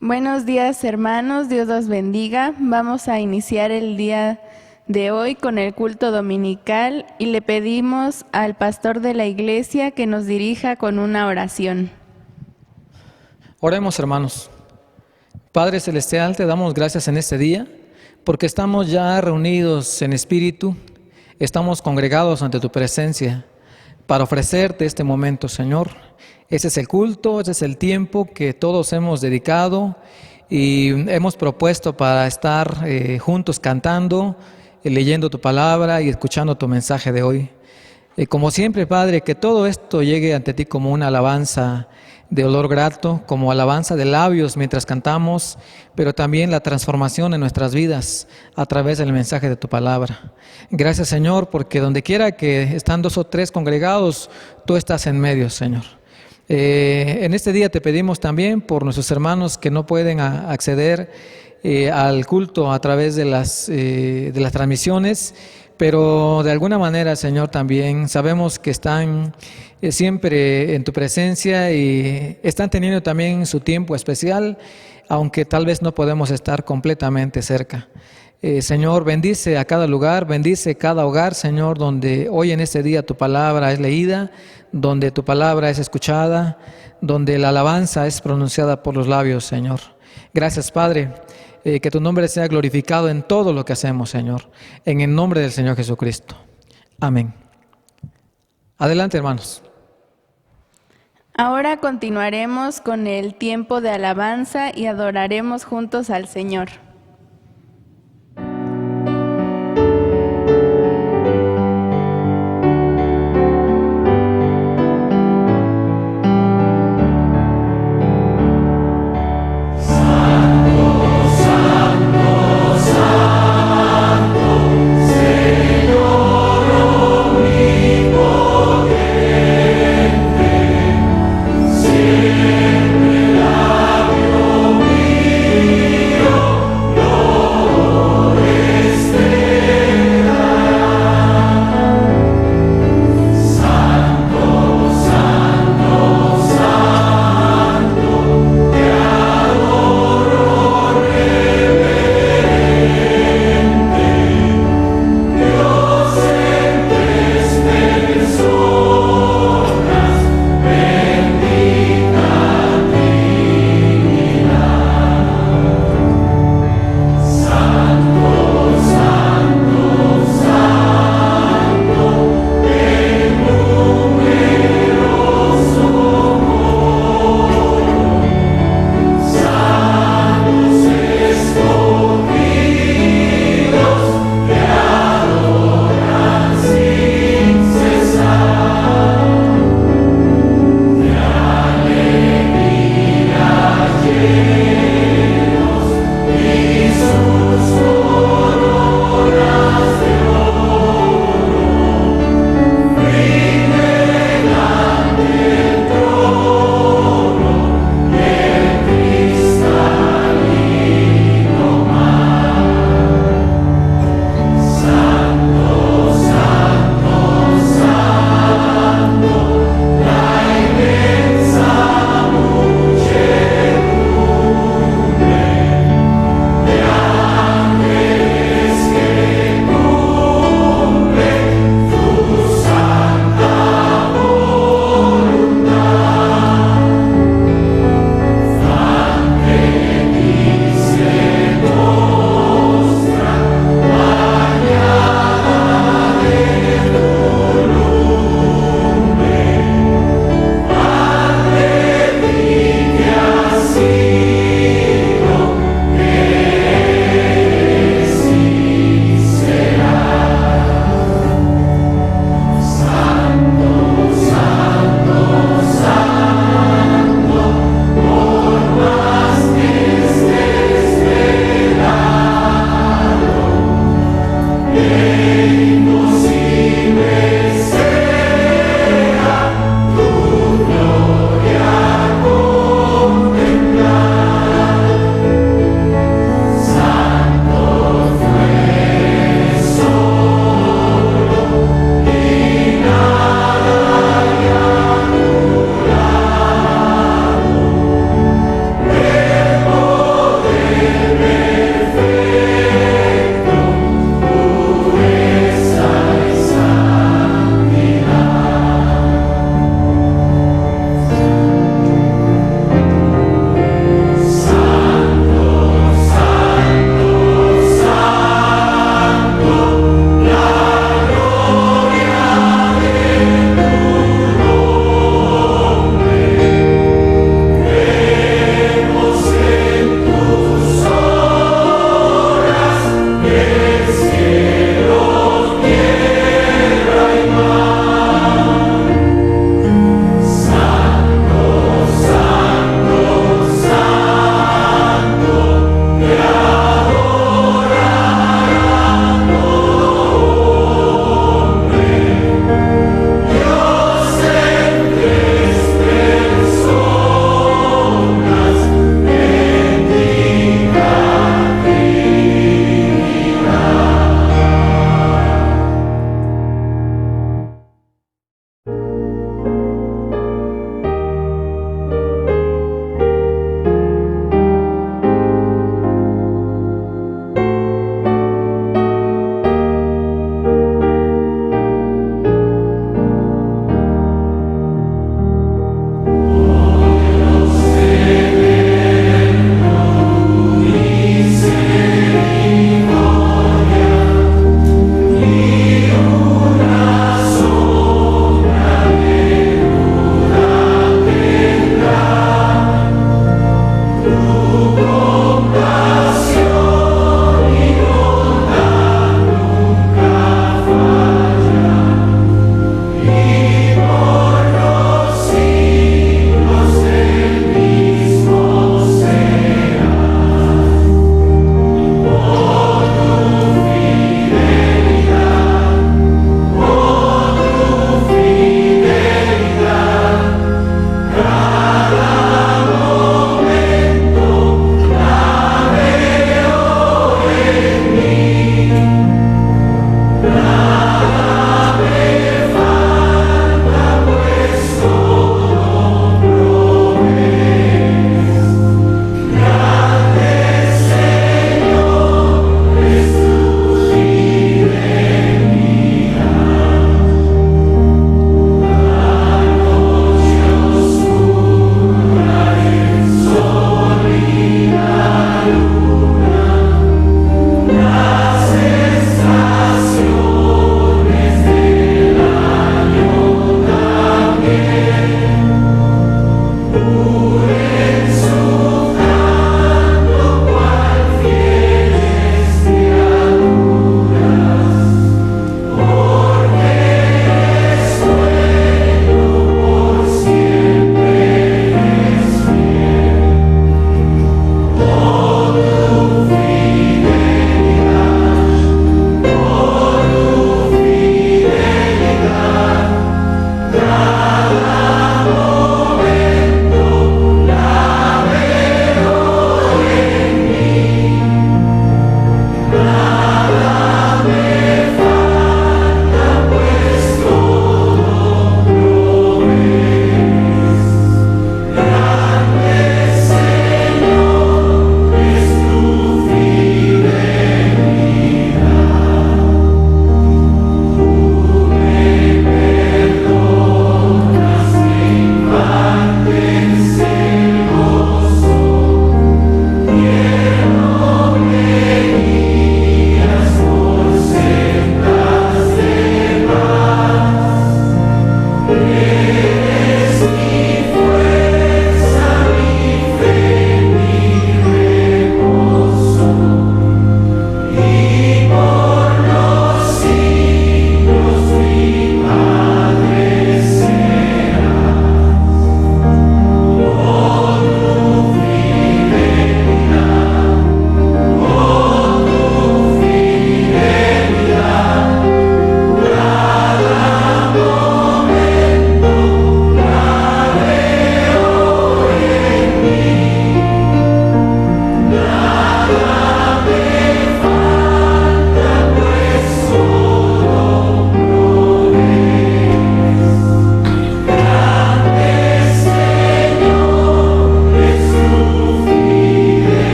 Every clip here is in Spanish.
Buenos días, hermanos, Dios los bendiga. Vamos a iniciar el día de hoy con el culto dominical y le pedimos al pastor de la iglesia que nos dirija con una oración. Oremos, hermanos. Padre Celestial, te damos gracias en este día porque estamos ya reunidos en espíritu, estamos congregados ante tu presencia para ofrecerte este momento, Señor. Ese es el culto, ese es el tiempo que todos hemos dedicado y hemos propuesto para estar juntos cantando, leyendo tu palabra y escuchando tu mensaje de hoy. Como siempre, Padre, que todo esto llegue ante ti como una alabanza de olor grato, como alabanza de labios mientras cantamos, pero también la transformación en nuestras vidas a través del mensaje de tu palabra. Gracias, Señor, porque donde quiera que están 2 o 3 congregados, tú estás en medio, Señor. En este día te pedimos también por nuestros hermanos que no pueden acceder al culto a través de las transmisiones, pero de alguna manera, Señor, también sabemos que están siempre en tu presencia y están teniendo también su tiempo especial, aunque tal vez no podemos estar completamente cerca. Señor, bendice a cada lugar, bendice cada hogar, Señor, donde hoy en este día tu palabra es leída, donde tu palabra es escuchada, donde la alabanza es pronunciada por los labios, Señor. Gracias, Padre, que tu nombre sea glorificado en todo lo que hacemos, Señor, en el nombre del Señor Jesucristo. Amén. Adelante, hermanos. Ahora continuaremos con el tiempo de alabanza y adoraremos juntos al Señor.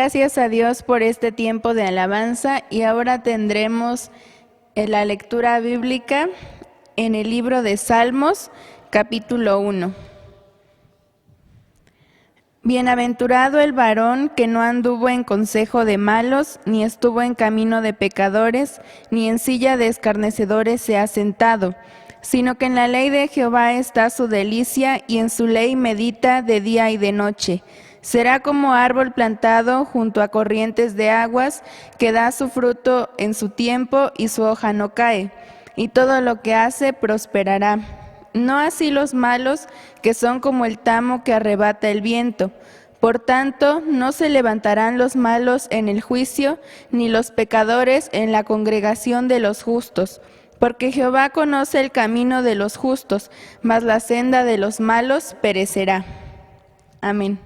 Gracias a Dios por este tiempo de alabanza y ahora tendremos la lectura bíblica en el libro de Salmos, capítulo 1. Bienaventurado el varón que no anduvo en consejo de malos, ni estuvo en camino de pecadores, ni en silla de escarnecedores se ha sentado, sino que en la ley de Jehová está su delicia, y en su ley medita de día y de noche. Será como árbol plantado junto a corrientes de aguas, que da su fruto en su tiempo y su hoja no cae, y todo lo que hace prosperará. No así los malos, que son como el tamo que arrebata el viento. Por tanto, no se levantarán los malos en el juicio, ni los pecadores en la congregación de los justos. Porque Jehová conoce el camino de los justos, mas la senda de los malos perecerá. Amén.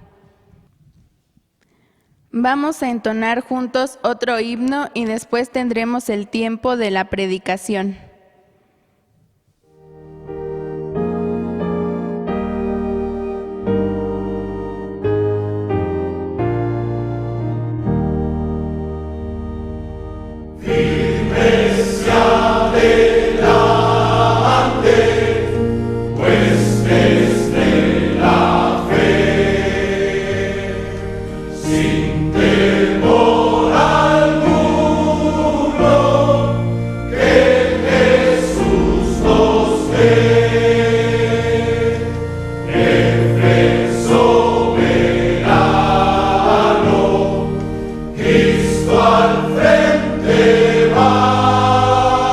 Vamos a entonar juntos otro himno y después tendremos el tiempo de la predicación. Cristo al frente va.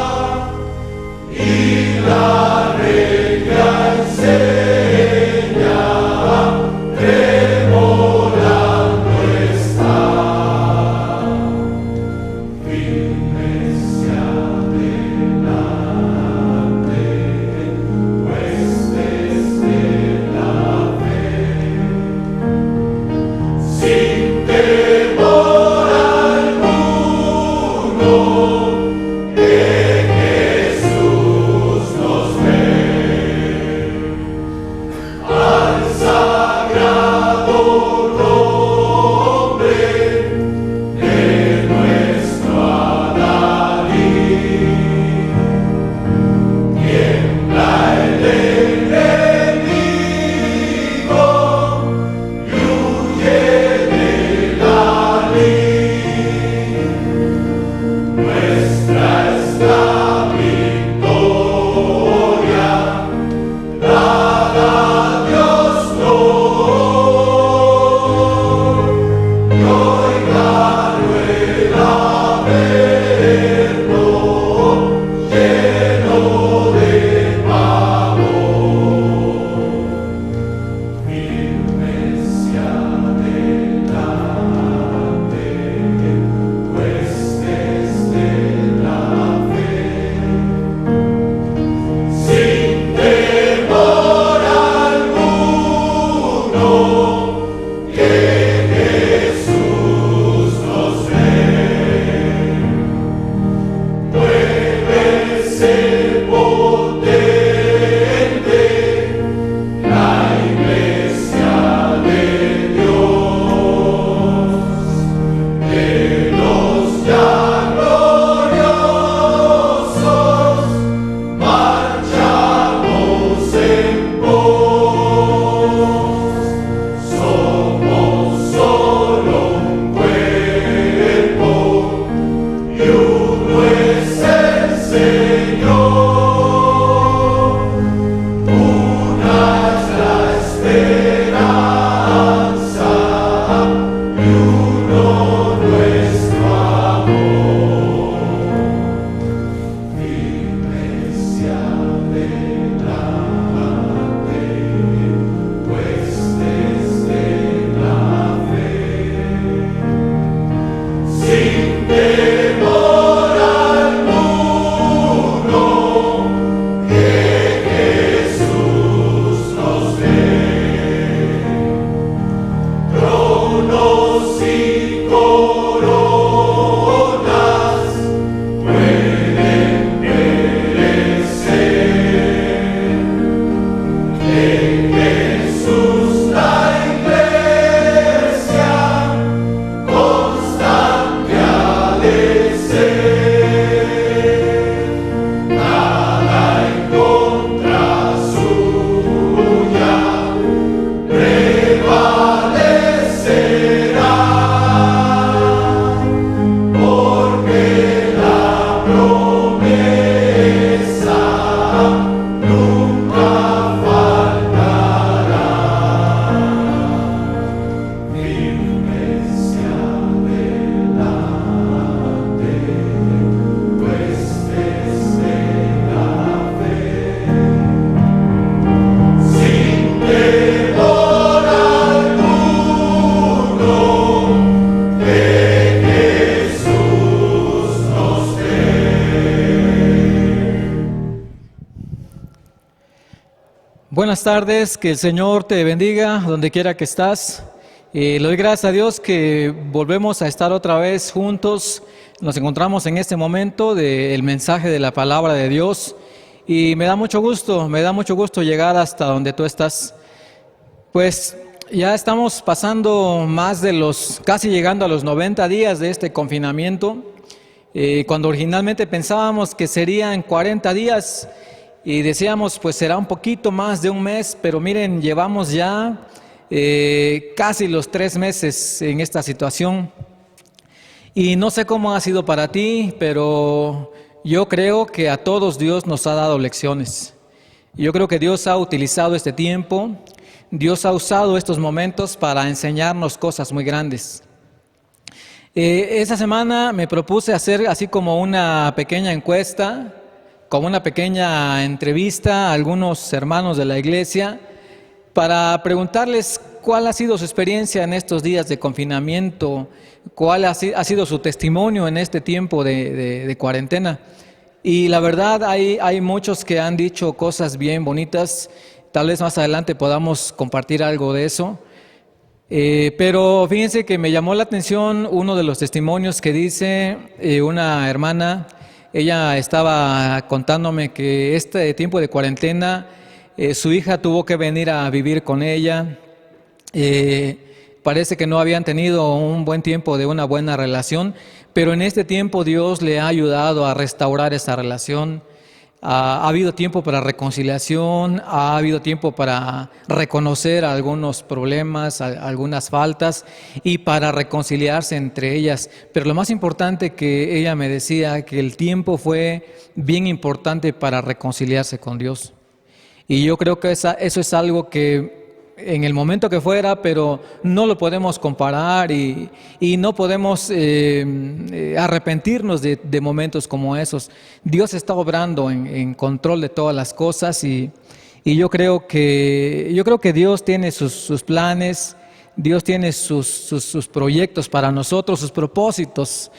Buenas tardes, que el Señor te bendiga donde quiera que estás. Le doy gracias a Dios que volvemos a estar otra vez juntos. Nos encontramos en este momento del mensaje de la palabra de Dios y me da mucho gusto llegar hasta donde tú estás. Pues ya estamos pasando casi llegando a los 90 días de este confinamiento, cuando originalmente pensábamos que serían 40 días y decíamos pues será un poquito más de un mes, pero miren, llevamos ya casi los 3 meses en esta situación. Y no sé cómo ha sido para ti, pero yo creo que a todos Dios nos ha dado lecciones. Yo creo que Dios ha utilizado este tiempo, Dios ha usado estos momentos para enseñarnos cosas muy grandes. Esta semana me propuse hacer así como una pequeña encuesta, como una pequeña entrevista a algunos hermanos de la iglesia para preguntarles cuál ha sido su experiencia en estos días de confinamiento, cuál ha sido su testimonio en este tiempo de cuarentena. Y la verdad hay muchos que han dicho cosas bien bonitas. Tal vez más adelante podamos compartir algo de eso. Pero fíjense que me llamó la atención uno de los testimonios que dice una hermana. Ella estaba contándome que este tiempo de cuarentena su hija tuvo que venir a vivir con ella. Parece que no habían tenido un buen tiempo de una buena relación, pero en este tiempo Dios le ha ayudado a restaurar esa relación. Ha habido tiempo para reconciliación, ha habido tiempo para reconocer algunos problemas, algunas faltas y para reconciliarse entre ellas. Pero lo más importante que ella me decía, que el tiempo fue bien importante para reconciliarse con Dios. Y yo creo que eso es algo que en el momento que fuera, pero no lo podemos comparar y no podemos arrepentirnos de momentos como esos. Dios está obrando en control de todas las cosas y yo creo que Dios tiene sus planes, Dios tiene sus proyectos para nosotros, sus propósitos.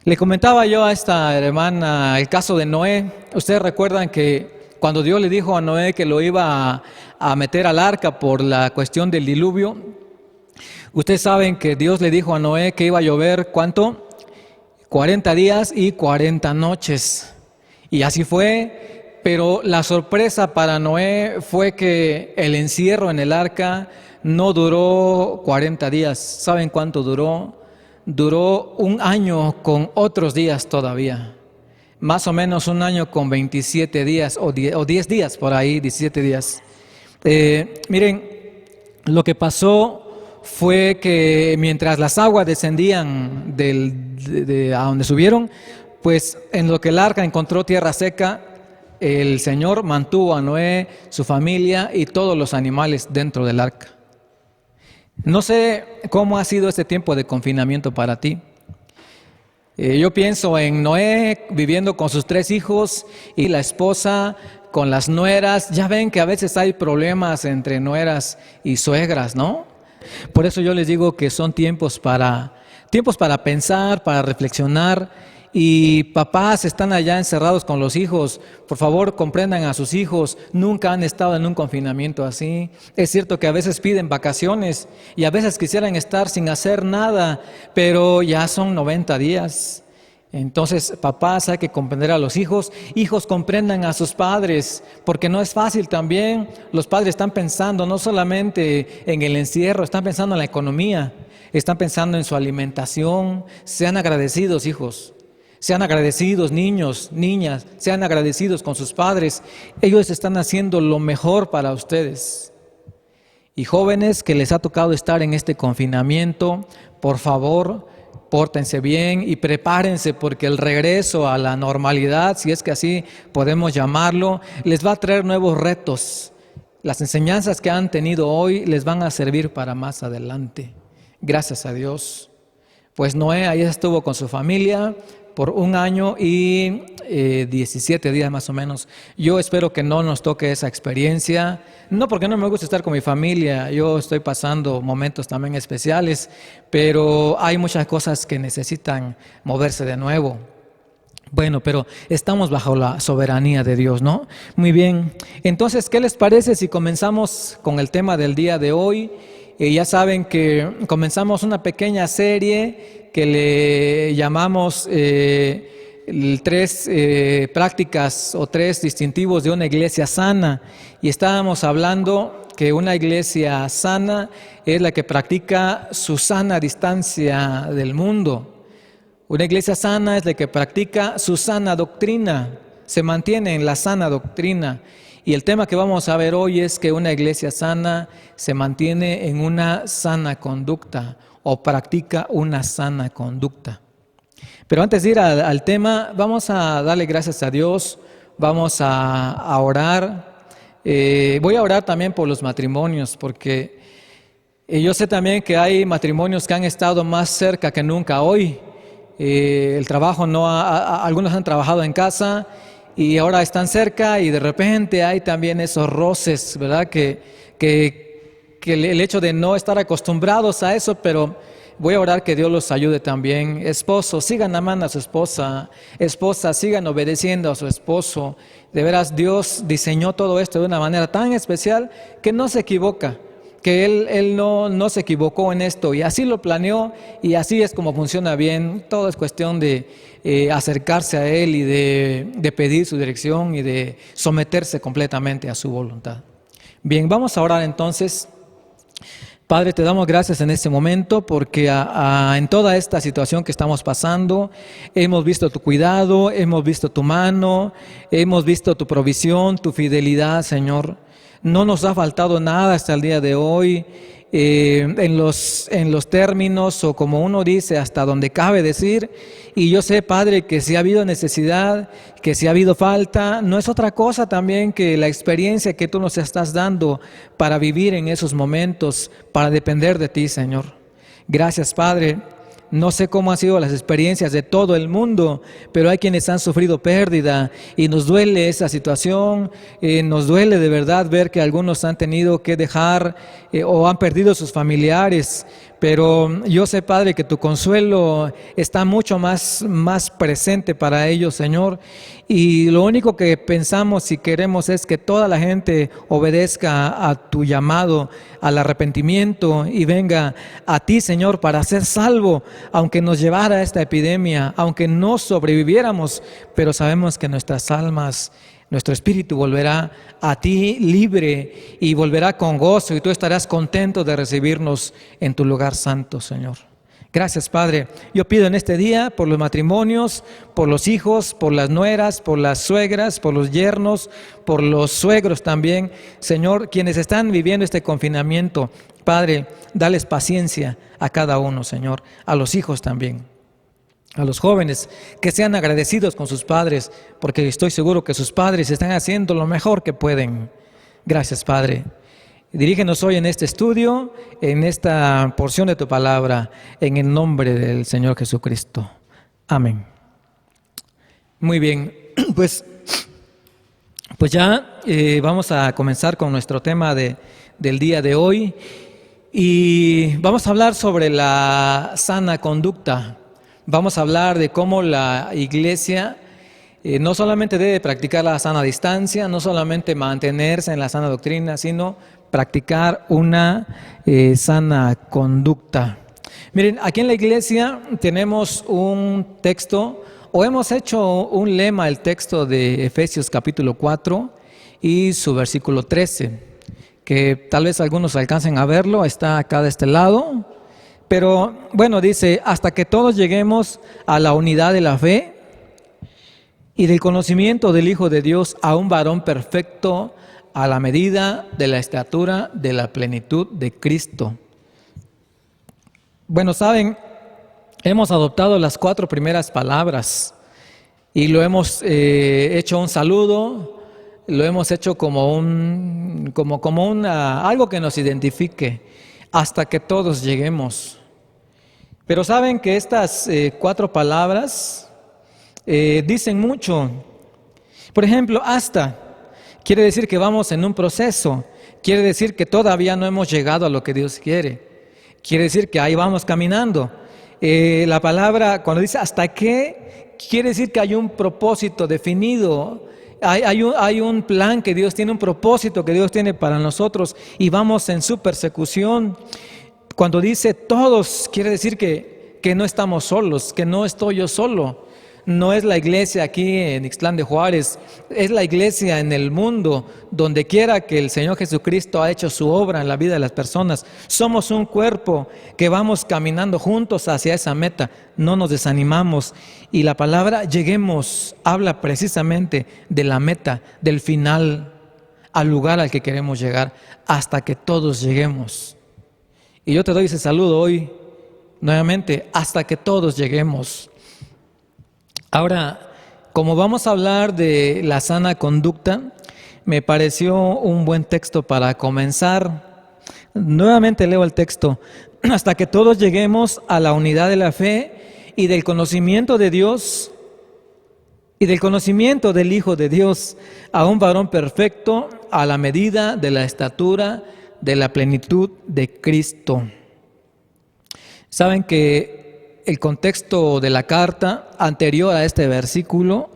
Le comentaba yo a esta hermana el caso de Noé. Ustedes recuerdan que cuando Dios le dijo a Noé que lo iba a meter al arca por la cuestión del diluvio, ustedes saben que Dios le dijo a Noé que iba a llover, ¿cuánto? 40 días y 40 noches. Y así fue, pero la sorpresa para Noé fue que el encierro en el arca no duró 40 días. ¿Saben cuánto duró? Duró 1 año con otros días todavía. Más o menos 1 año con 27 días o 10 días por ahí, 17 días. Miren, lo que pasó fue que mientras las aguas descendían a donde subieron, pues en lo que el arca encontró tierra seca, el Señor mantuvo a Noé, su familia y todos los animales dentro del arca. No sé cómo ha sido este tiempo de confinamiento para ti. Yo pienso en Noé viviendo con sus 3 hijos y la esposa con las nueras. Ya ven que a veces hay problemas entre nueras y suegras, ¿no? Por eso yo les digo que son tiempos para pensar, para reflexionar. Y papás están allá encerrados con los hijos, por favor comprendan a sus hijos, nunca han estado en un confinamiento así. Es cierto que a veces piden vacaciones y a veces quisieran estar sin hacer nada, pero ya son 90 días. Entonces, papás, hay que comprender a los hijos, hijos comprendan a sus padres, porque no es fácil también. Los padres están pensando no solamente en el encierro, están pensando en la economía, están pensando en su alimentación. Sean agradecidos, hijos. Sean agradecidos, niños, niñas, sean agradecidos con sus padres. Ellos están haciendo lo mejor para ustedes. Y jóvenes que les ha tocado estar en este confinamiento, por favor, pórtense bien y prepárense porque el regreso a la normalidad, si es que así podemos llamarlo, les va a traer nuevos retos. Las enseñanzas que han tenido hoy les van a servir para más adelante. Gracias a Dios. Pues Noé ahí estuvo con su familia por 1 año y 17 días más o menos. Yo espero que no nos toque esa experiencia, no porque no me gusta estar con mi familia, yo estoy pasando momentos también especiales, pero hay muchas cosas que necesitan moverse de nuevo. Bueno, pero estamos bajo la soberanía de Dios, ¿no? Muy bien. Entonces, ¿qué les parece si comenzamos con el tema del día de hoy? Ya saben que comenzamos una pequeña serie que le llamamos tres prácticas o tres distintivos de una iglesia sana. Y estábamos hablando que una iglesia sana es la que practica su sana distancia del mundo. Una iglesia sana es la que practica su sana doctrina, se mantiene en la sana doctrina. Y el tema que vamos a ver hoy es que una iglesia sana se mantiene en una sana conducta o practica una sana conducta. Pero antes de ir al tema, vamos a darle gracias a Dios, vamos a orar. Voy a orar también por los matrimonios, porque yo sé también que hay matrimonios que han estado más cerca que nunca hoy. El trabajo algunos han trabajado en casa y ahora están cerca y de repente hay también esos roces, ¿verdad? Que el hecho de no estar acostumbrados a eso, pero voy a orar que Dios los ayude también. Esposos, sigan amando a su esposa. Esposas, sigan obedeciendo a su esposo. De veras, Dios diseñó todo esto de una manera tan especial que no se equivoca. Que Él no se equivocó en esto y así lo planeó y así es como funciona bien. Todo es cuestión de acercarse a Él y de pedir su dirección y de someterse completamente a su voluntad. Bien, vamos a orar entonces. Padre, te damos gracias en este momento porque en toda esta situación que estamos pasando, hemos visto tu cuidado, hemos visto tu mano, hemos visto tu provisión, tu fidelidad, Señor. No nos ha faltado nada hasta el día de hoy, en los términos o como uno dice, hasta donde cabe decir. Y yo sé, Padre, que si ha habido necesidad, que si ha habido falta, no es otra cosa también que la experiencia que tú nos estás dando para vivir en esos momentos, para depender de ti, Señor. Gracias, Padre. No sé cómo han sido las experiencias de todo el mundo, pero hay quienes han sufrido pérdida y nos duele esa situación, nos duele de verdad ver que algunos han tenido que dejar o han perdido sus familiares. Pero yo sé, Padre, que tu consuelo está mucho más presente para ellos, Señor. Y lo único que pensamos y queremos es que toda la gente obedezca a tu llamado, al arrepentimiento y venga a ti, Señor, para ser salvo, aunque nos llevara esta epidemia, aunque no sobreviviéramos, pero sabemos que nuestras almas, nuestro espíritu volverá a ti libre y volverá con gozo y tú estarás contento de recibirnos en tu lugar santo, Señor. Gracias, Padre. Yo pido en este día por los matrimonios, por los hijos, por las nueras, por las suegras, por los yernos, por los suegros también. Señor, quienes están viviendo este confinamiento, Padre, dales paciencia a cada uno, Señor, a los hijos también. A los jóvenes, que sean agradecidos con sus padres, porque estoy seguro que sus padres están haciendo lo mejor que pueden. Gracias, Padre. Dirígenos hoy en este estudio, en esta porción de tu palabra, en el nombre del Señor Jesucristo. Amén. Muy bien, pues ya vamos a comenzar con nuestro tema del día de hoy y vamos a hablar sobre la sana conducta. Vamos a hablar de cómo la iglesia no solamente debe practicar la sana distancia, no solamente mantenerse en la sana doctrina, sino practicar una sana conducta. Miren, aquí en la iglesia tenemos un texto, o hemos hecho un lema, el texto de Efesios capítulo 4 y su versículo 13, que tal vez algunos alcancen a verlo, está acá de este lado. Pero bueno, dice, hasta que todos lleguemos a la unidad de la fe y del conocimiento del Hijo de Dios, a un varón perfecto, a la medida de la estatura de la plenitud de Cristo. Bueno, saben, hemos adoptado las 4 primeras palabras y lo hemos hecho un saludo, lo hemos hecho como algo que nos identifique, hasta que todos lleguemos. Pero saben que estas 4 palabras dicen mucho. Por ejemplo, hasta quiere decir que vamos en un proceso, quiere decir que todavía no hemos llegado a lo que Dios quiere, quiere decir que ahí vamos caminando. La palabra cuando dice hasta qué, quiere decir que hay un propósito definido. Hay un plan que Dios tiene, un propósito que Dios tiene para nosotros y vamos en su persecución. Cuando dice todos, quiere decir que no estamos solos, que no estoy yo solo. No es la iglesia aquí en Ixtlán de Juárez, es la iglesia en el mundo, donde quiera que el Señor Jesucristo ha hecho su obra en la vida de las personas. Somos un cuerpo que vamos caminando juntos hacia esa meta, no nos desanimamos. Y la palabra lleguemos habla precisamente de la meta, del final, al lugar al que queremos llegar, hasta que todos lleguemos. Y yo te doy ese saludo hoy, nuevamente, hasta que todos lleguemos. Ahora, como vamos a hablar de la sana conducta, me pareció un buen texto para comenzar. Nuevamente leo el texto. Hasta que todos lleguemos a la unidad de la fe y del conocimiento de Dios y del conocimiento del Hijo de Dios, a un varón perfecto, a la medida de la estatura de la plenitud de Cristo. Saben que el contexto de la carta anterior a este versículo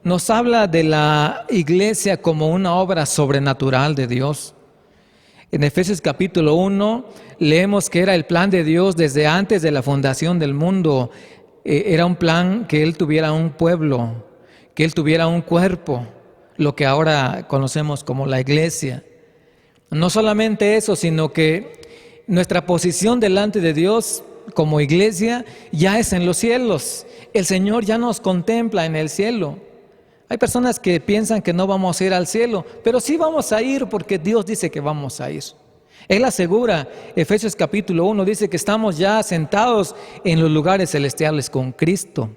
nos habla de la iglesia como una obra sobrenatural de Dios. En Efesios capítulo 1 leemos que era el plan de Dios desde antes de la fundación del mundo. Era un plan que Él tuviera un pueblo, que Él tuviera un cuerpo, lo que ahora conocemos como la iglesia. No solamente eso, sino que nuestra posición delante de Dios como iglesia ya es en los cielos. El Señor ya nos contempla en el cielo. Hay personas que piensan que no vamos a ir al cielo, pero sí vamos a ir porque Dios dice que vamos a ir. Él asegura, Efesios capítulo 1 dice que estamos ya sentados en los lugares celestiales con Cristo.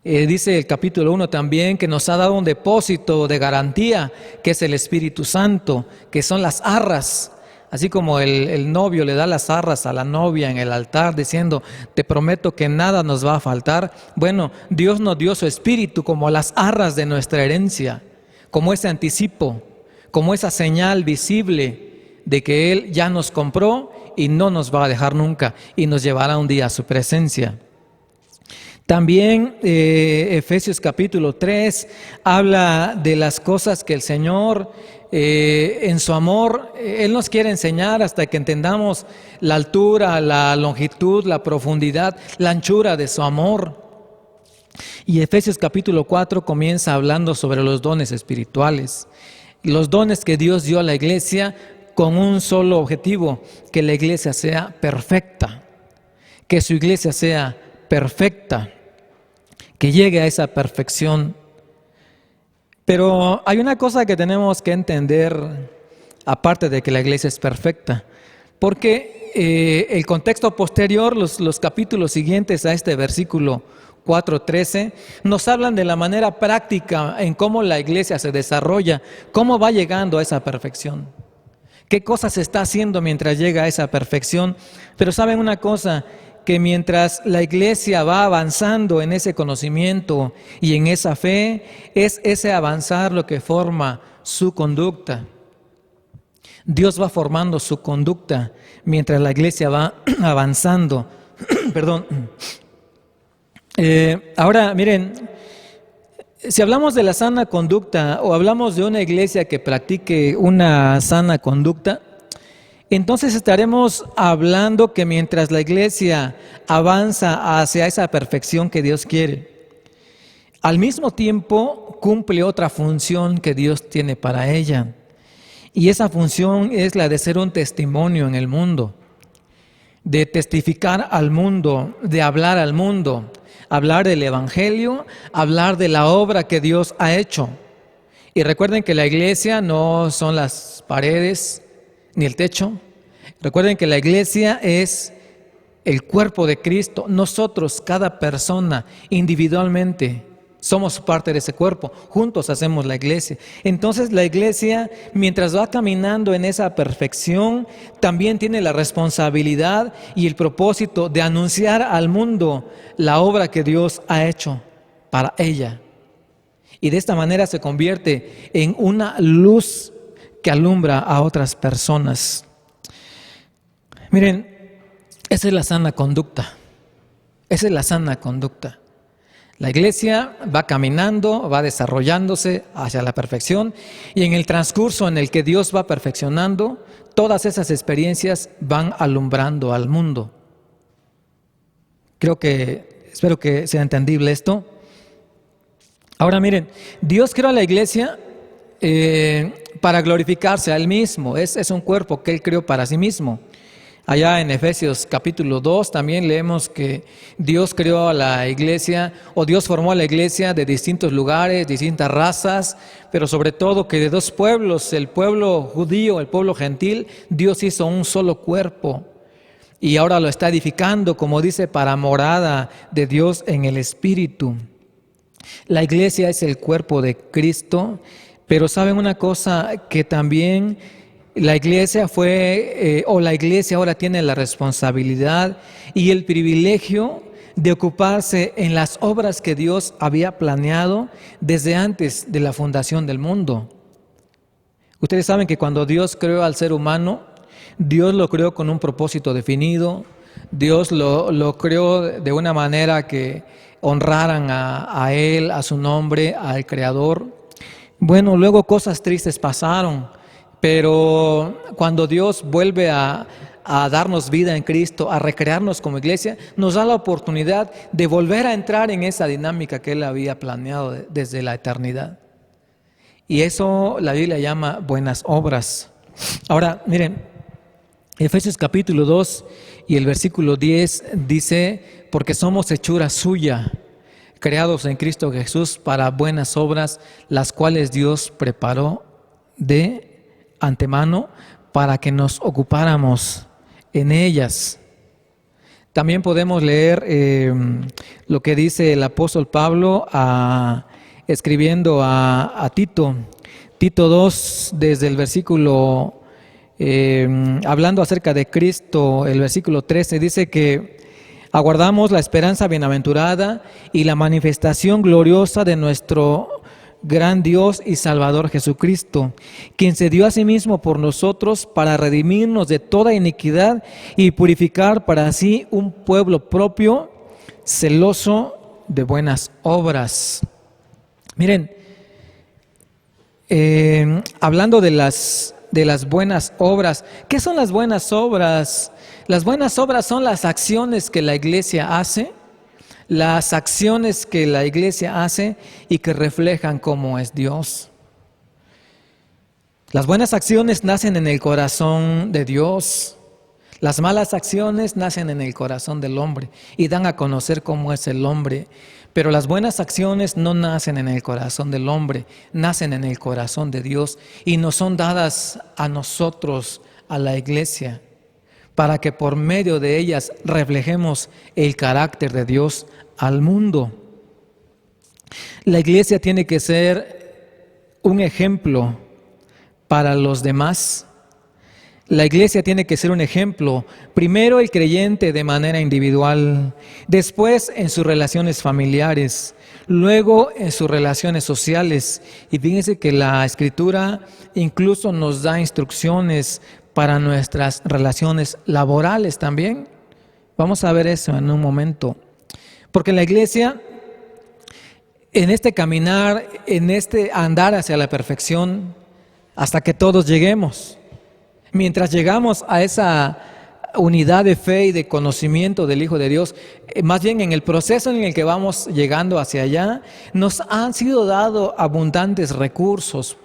Dice el capítulo 1 también que nos ha dado un depósito de garantía, que es el Espíritu Santo, que son las arras. Así como el novio le da las arras a la novia en el altar diciendo, te prometo que nada nos va a faltar. Bueno, Dios nos dio su espíritu como las arras de nuestra herencia, como ese anticipo, como esa señal visible de que Él ya nos compró y no nos va a dejar nunca y nos llevará un día a su presencia. También Efesios capítulo 3 habla de las cosas que el Señor en su amor, Él nos quiere enseñar hasta que entendamos la altura, la longitud, la profundidad, la anchura de su amor. Y Efesios capítulo 4 comienza hablando sobre los dones espirituales, los dones que Dios dio a la iglesia con un solo objetivo, que la iglesia sea perfecta, que su iglesia sea perfecta, que llegue a esa perfección. Pero hay una cosa que tenemos que entender, aparte de que la iglesia es perfecta, porque el contexto posterior, los capítulos siguientes a este versículo 4:13, nos hablan de la manera práctica en cómo la iglesia se desarrolla, cómo va llegando a esa perfección, qué cosas se está haciendo mientras llega a esa perfección. Pero ¿saben una cosa? Que mientras la iglesia va avanzando en ese conocimiento y en esa fe, es ese avanzar lo que forma su conducta. Dios va formando su conducta mientras la iglesia va avanzando. Perdón. Ahora, miren, si hablamos de la sana conducta o hablamos de una iglesia que practique una sana conducta, entonces estaremos hablando que mientras la iglesia avanza hacia esa perfección que Dios quiere, al mismo tiempo cumple otra función que Dios tiene para ella. Y esa función es la de ser un testimonio en el mundo, de testificar al mundo, de hablar al mundo, hablar del evangelio, hablar de la obra que Dios ha hecho. Y recuerden que la iglesia no son las paredes ni el techo. Recuerden que la iglesia es el cuerpo de Cristo. Nosotros, cada persona, individualmente, somos parte de ese cuerpo. Juntos hacemos la iglesia. Entonces la iglesia, mientras va caminando en esa perfección, también tiene la responsabilidad y el propósito de anunciar al mundo la obra que Dios ha hecho para ella. Y de esta manera se convierte en una luz que alumbra a otras personas. Miren, esa es la sana conducta. Esa es la sana conducta. La iglesia va caminando, va desarrollándose hacia la perfección y en el transcurso en el que Dios va perfeccionando, todas esas experiencias van alumbrando al mundo. Espero que sea entendible esto. Ahora miren, Dios creó a la iglesia para glorificarse a Él mismo. Es un cuerpo que Él creó para sí mismo. Allá en Efesios capítulo 2 también leemos que Dios creó a la iglesia, o Dios formó a la iglesia de distintos lugares, distintas razas, pero sobre todo que de dos pueblos, el pueblo judío, el pueblo gentil, Dios hizo un solo cuerpo. Y ahora lo está edificando, como dice, para morada de Dios en el Espíritu. La iglesia es el cuerpo de Cristo, pero ¿saben una cosa? Que también la iglesia la iglesia ahora tiene la responsabilidad y el privilegio de ocuparse en las obras que Dios había planeado desde antes de la fundación del mundo. Ustedes saben que cuando Dios creó al ser humano, Dios lo creó con un propósito definido. Dios lo creó de una manera que honraran a Él, a su nombre, al Creador. Bueno, luego cosas tristes pasaron, pero cuando Dios vuelve a darnos vida en Cristo, a recrearnos como iglesia, nos da la oportunidad de volver a entrar en esa dinámica que Él había planeado desde la eternidad. Y eso la Biblia llama buenas obras. Ahora, miren, Efesios capítulo 2 y el versículo 10 dice, porque somos hechura suya, creados en Cristo Jesús para buenas obras, las cuales Dios preparó de antemano para que nos ocupáramos en ellas. También podemos leer lo que dice el apóstol Pablo escribiendo a Tito. Tito 2, desde el versículo, hablando acerca de Cristo, el versículo 13 dice que aguardamos la esperanza bienaventurada y la manifestación gloriosa de nuestro gran Dios y Salvador Jesucristo, quien se dio a sí mismo por nosotros para redimirnos de toda iniquidad y purificar para sí un pueblo propio, celoso de buenas obras. Miren, hablando de las buenas obras, ¿qué son las buenas obras? Las buenas obras son las acciones que la iglesia hace, las acciones que la iglesia hace y que reflejan cómo es Dios. Las buenas acciones nacen en el corazón de Dios. Las malas acciones nacen en el corazón del hombre y dan a conocer cómo es el hombre. Pero las buenas acciones no nacen en el corazón del hombre, nacen en el corazón de Dios y nos son dadas a nosotros, a la iglesia, para que por medio de ellas reflejemos el carácter de Dios al mundo. La iglesia tiene que ser un ejemplo para los demás. La iglesia tiene que ser un ejemplo, primero el creyente de manera individual, después en sus relaciones familiares, luego en sus relaciones sociales. Y fíjense que la Escritura incluso nos da instrucciones para nuestras relaciones laborales también. Vamos a ver eso en un momento. Porque la iglesia, en este caminar, en este andar hacia la perfección, hasta que todos lleguemos, mientras llegamos a esa unidad de fe y de conocimiento del Hijo de Dios, más bien en el proceso en el que vamos llegando hacia allá, nos han sido dados abundantes recursos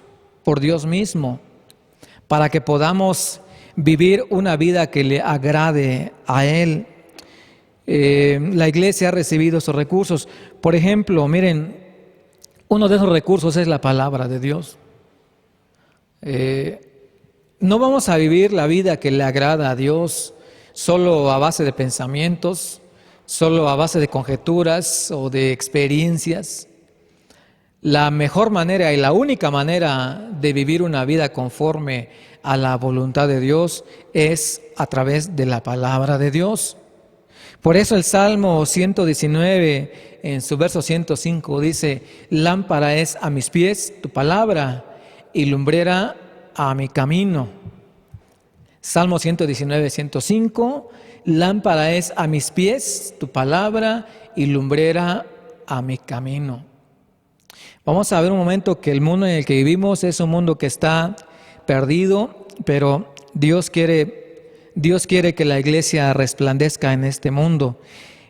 por Dios mismo, para que podamos vivir una vida que le agrade a Él. La iglesia ha recibido esos recursos. Por ejemplo, miren, uno de esos recursos es la palabra de Dios. No vamos a vivir la vida que le agrada a Dios solo a base de pensamientos, solo a base de conjeturas o de experiencias. La mejor manera y la única manera de vivir una vida conforme a la voluntad de Dios es a través de la palabra de Dios. Por eso el Salmo 119 en su verso 105 dice: lámpara es a mis pies tu palabra y lumbrera a mi camino. Salmo 119, 105, lámpara es a mis pies tu palabra y lumbrera a mi camino. Vamos a ver un momento que el mundo en el que vivimos es un mundo que está perdido, pero Dios quiere que la iglesia resplandezca en este mundo.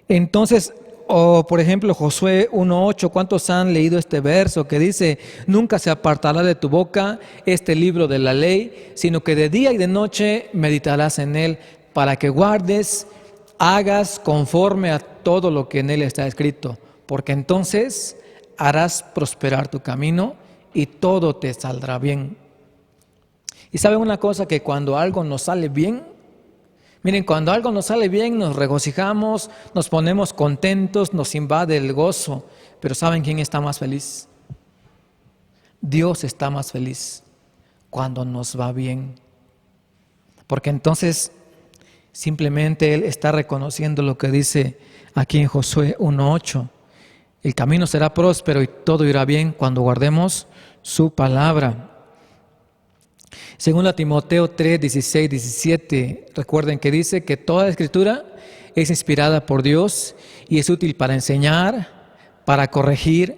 Entonces, por ejemplo, Josué 1:8, ¿cuántos han leído este verso que dice: nunca se apartará de tu boca este libro de la ley, sino que de día y de noche meditarás en él, para que guardes, hagas conforme a todo lo que en él está escrito, porque entonces harás prosperar tu camino y todo te saldrá bien. Y saben una cosa, que cuando algo nos sale bien, miren, cuando algo nos sale bien nos regocijamos, nos ponemos contentos, nos invade el gozo. Pero ¿saben quién está más feliz? Dios está más feliz cuando nos va bien. Porque entonces simplemente Él está reconociendo lo que dice aquí en Josué 1:8. El camino será próspero y todo irá bien cuando guardemos su palabra. Según Timoteo 3, 16, 17, recuerden que dice que toda la escritura es inspirada por Dios y es útil para enseñar, para corregir,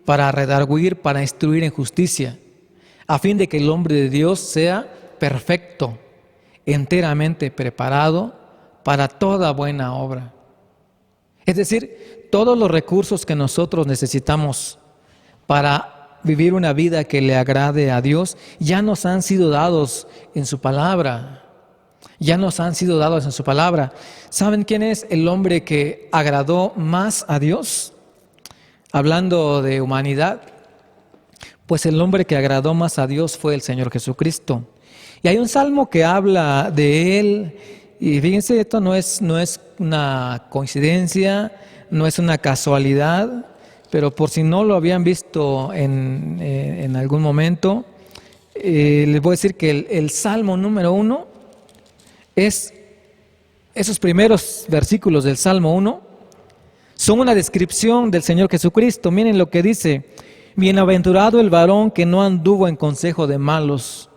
para redarguir, para instruir en justicia, a fin de que el hombre de Dios sea perfecto, enteramente preparado para toda buena obra. Es decir, todos los recursos que nosotros necesitamos para vivir una vida que le agrade a Dios ya nos han sido dados en su palabra. Ya nos han sido dados en su palabra. ¿Saben quién es el hombre que agradó más a Dios? Hablando de humanidad, pues el hombre que agradó más a Dios fue el Señor Jesucristo. Y hay un salmo que habla de Él. Y fíjense, esto no es una coincidencia, no es una casualidad, pero por si no lo habían visto en algún momento, les voy a decir que el Salmo número 1 es, esos primeros versículos del Salmo 1 son una descripción del Señor Jesucristo. Miren lo que dice: bienaventurado el varón que no anduvo en consejo de malos,